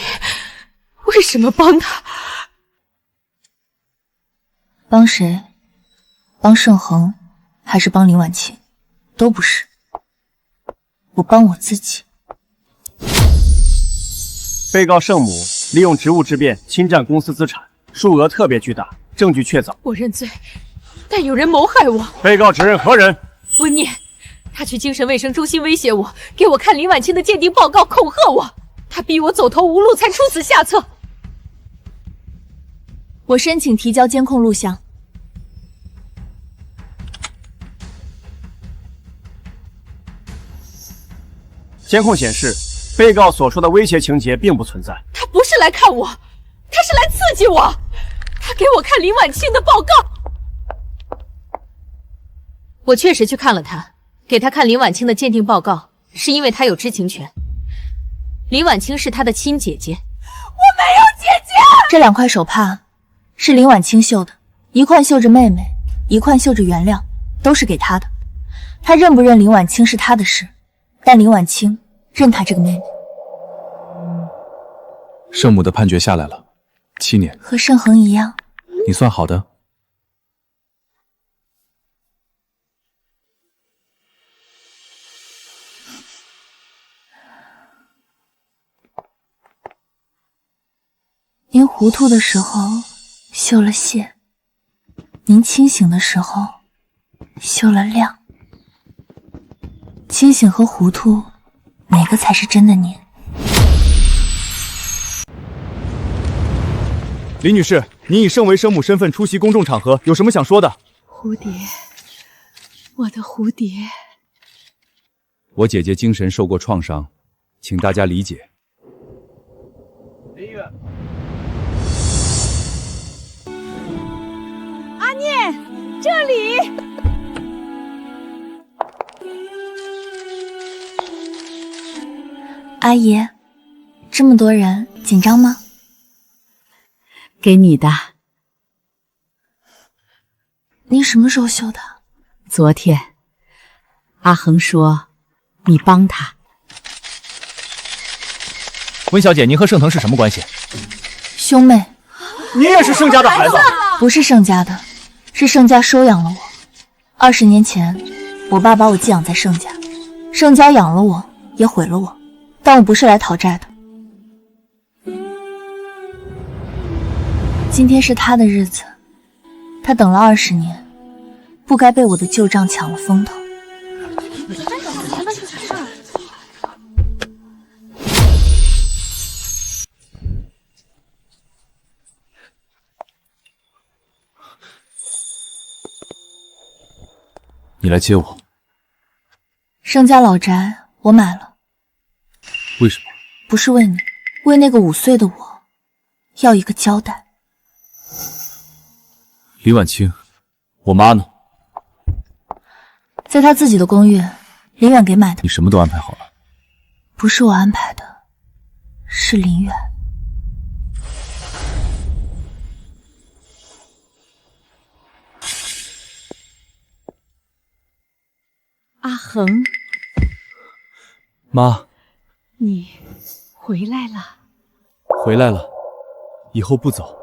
为什么帮他？帮谁？帮盛恒，还是帮林婉清？都不是。我帮我自己。被告盛母利用职务之便侵占公司资产，数额特别巨大，证据确凿。我认罪，但有人谋害我。被告指认何人？温念，他去精神卫生中心威胁我，给我看林婉清的鉴定报告，恐吓我。他逼我走投无路，才出此下策。我申请提交监控录像。监控显示，被告所说的威胁情节并不存在。他不是来看我，他是来刺激我。他给我看林婉清的报告。我确实去看了他，给他看林婉清的鉴定报告，是因为他有知情权。林婉清是他的亲姐姐。我没有姐姐。这2块手帕是林婉清绣的，一块绣着妹妹，一块绣着原谅，都是给他的。他认不认林婉清是他的事，但林婉清认他这个妹妹。圣母的判决下来了，7年。和盛恒一样。你算好的。您糊涂的时候绣了谢，您清醒的时候绣了亮。清醒和糊涂，哪个才是真的您？李女士，您以圣为生母身份出席公众场合，有什么想说的？蝴蝶，我的蝴蝶。我姐姐精神受过创伤，请大家理解。林月，阿念，这里。阿姨，这么多人，紧张吗？给你的。您什么时候绣的？昨天。阿恒说你帮他。温小姐，您和盛腾是什么关系？兄妹。你也是盛家的孩子？不是盛家的，是盛家收养了我。20年前，我爸把我寄养在盛家，盛家养了我，也毁了我。但我不是来讨债的。今天是他的日子，他等了20年，不该被我的旧账抢了风头。你来接我。盛家老宅我买了。为什么？不是为你，为那个5岁的我，要一个交代。李婉清，我妈呢？在她自己的公寓，林远给买的。你什么都安排好了？不是我安排的，是林远。阿恒，妈，你回来了。回来了，以后不走。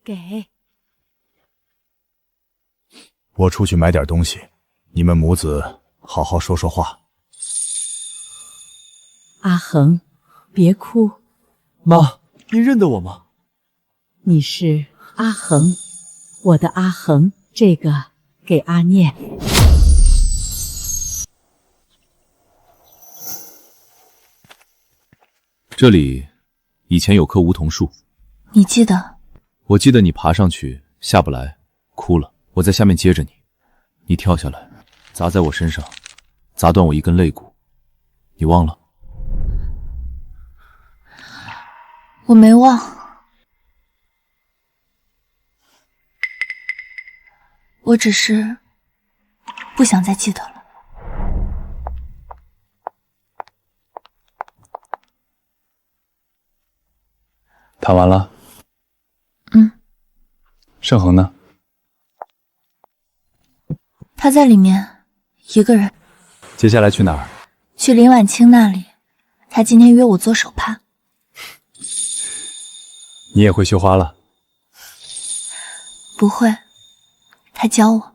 给。我出去买点东西，你们母子好好说说话。阿恒，别哭。妈，您认得我吗？你是阿恒，我的阿恒，这个给阿念。这里以前有棵梧桐树，你记得？我记得你爬上去下不来，哭了，我在下面接着你，你跳下来，砸在我身上，砸断我一根肋骨，你忘了？我没忘。我只是不想再记得了。谈完了。盛恒呢？他在里面，一个人。接下来去哪儿？去林婉清那里，他今天约我做手帕。你也会绣花了？不会，他教我。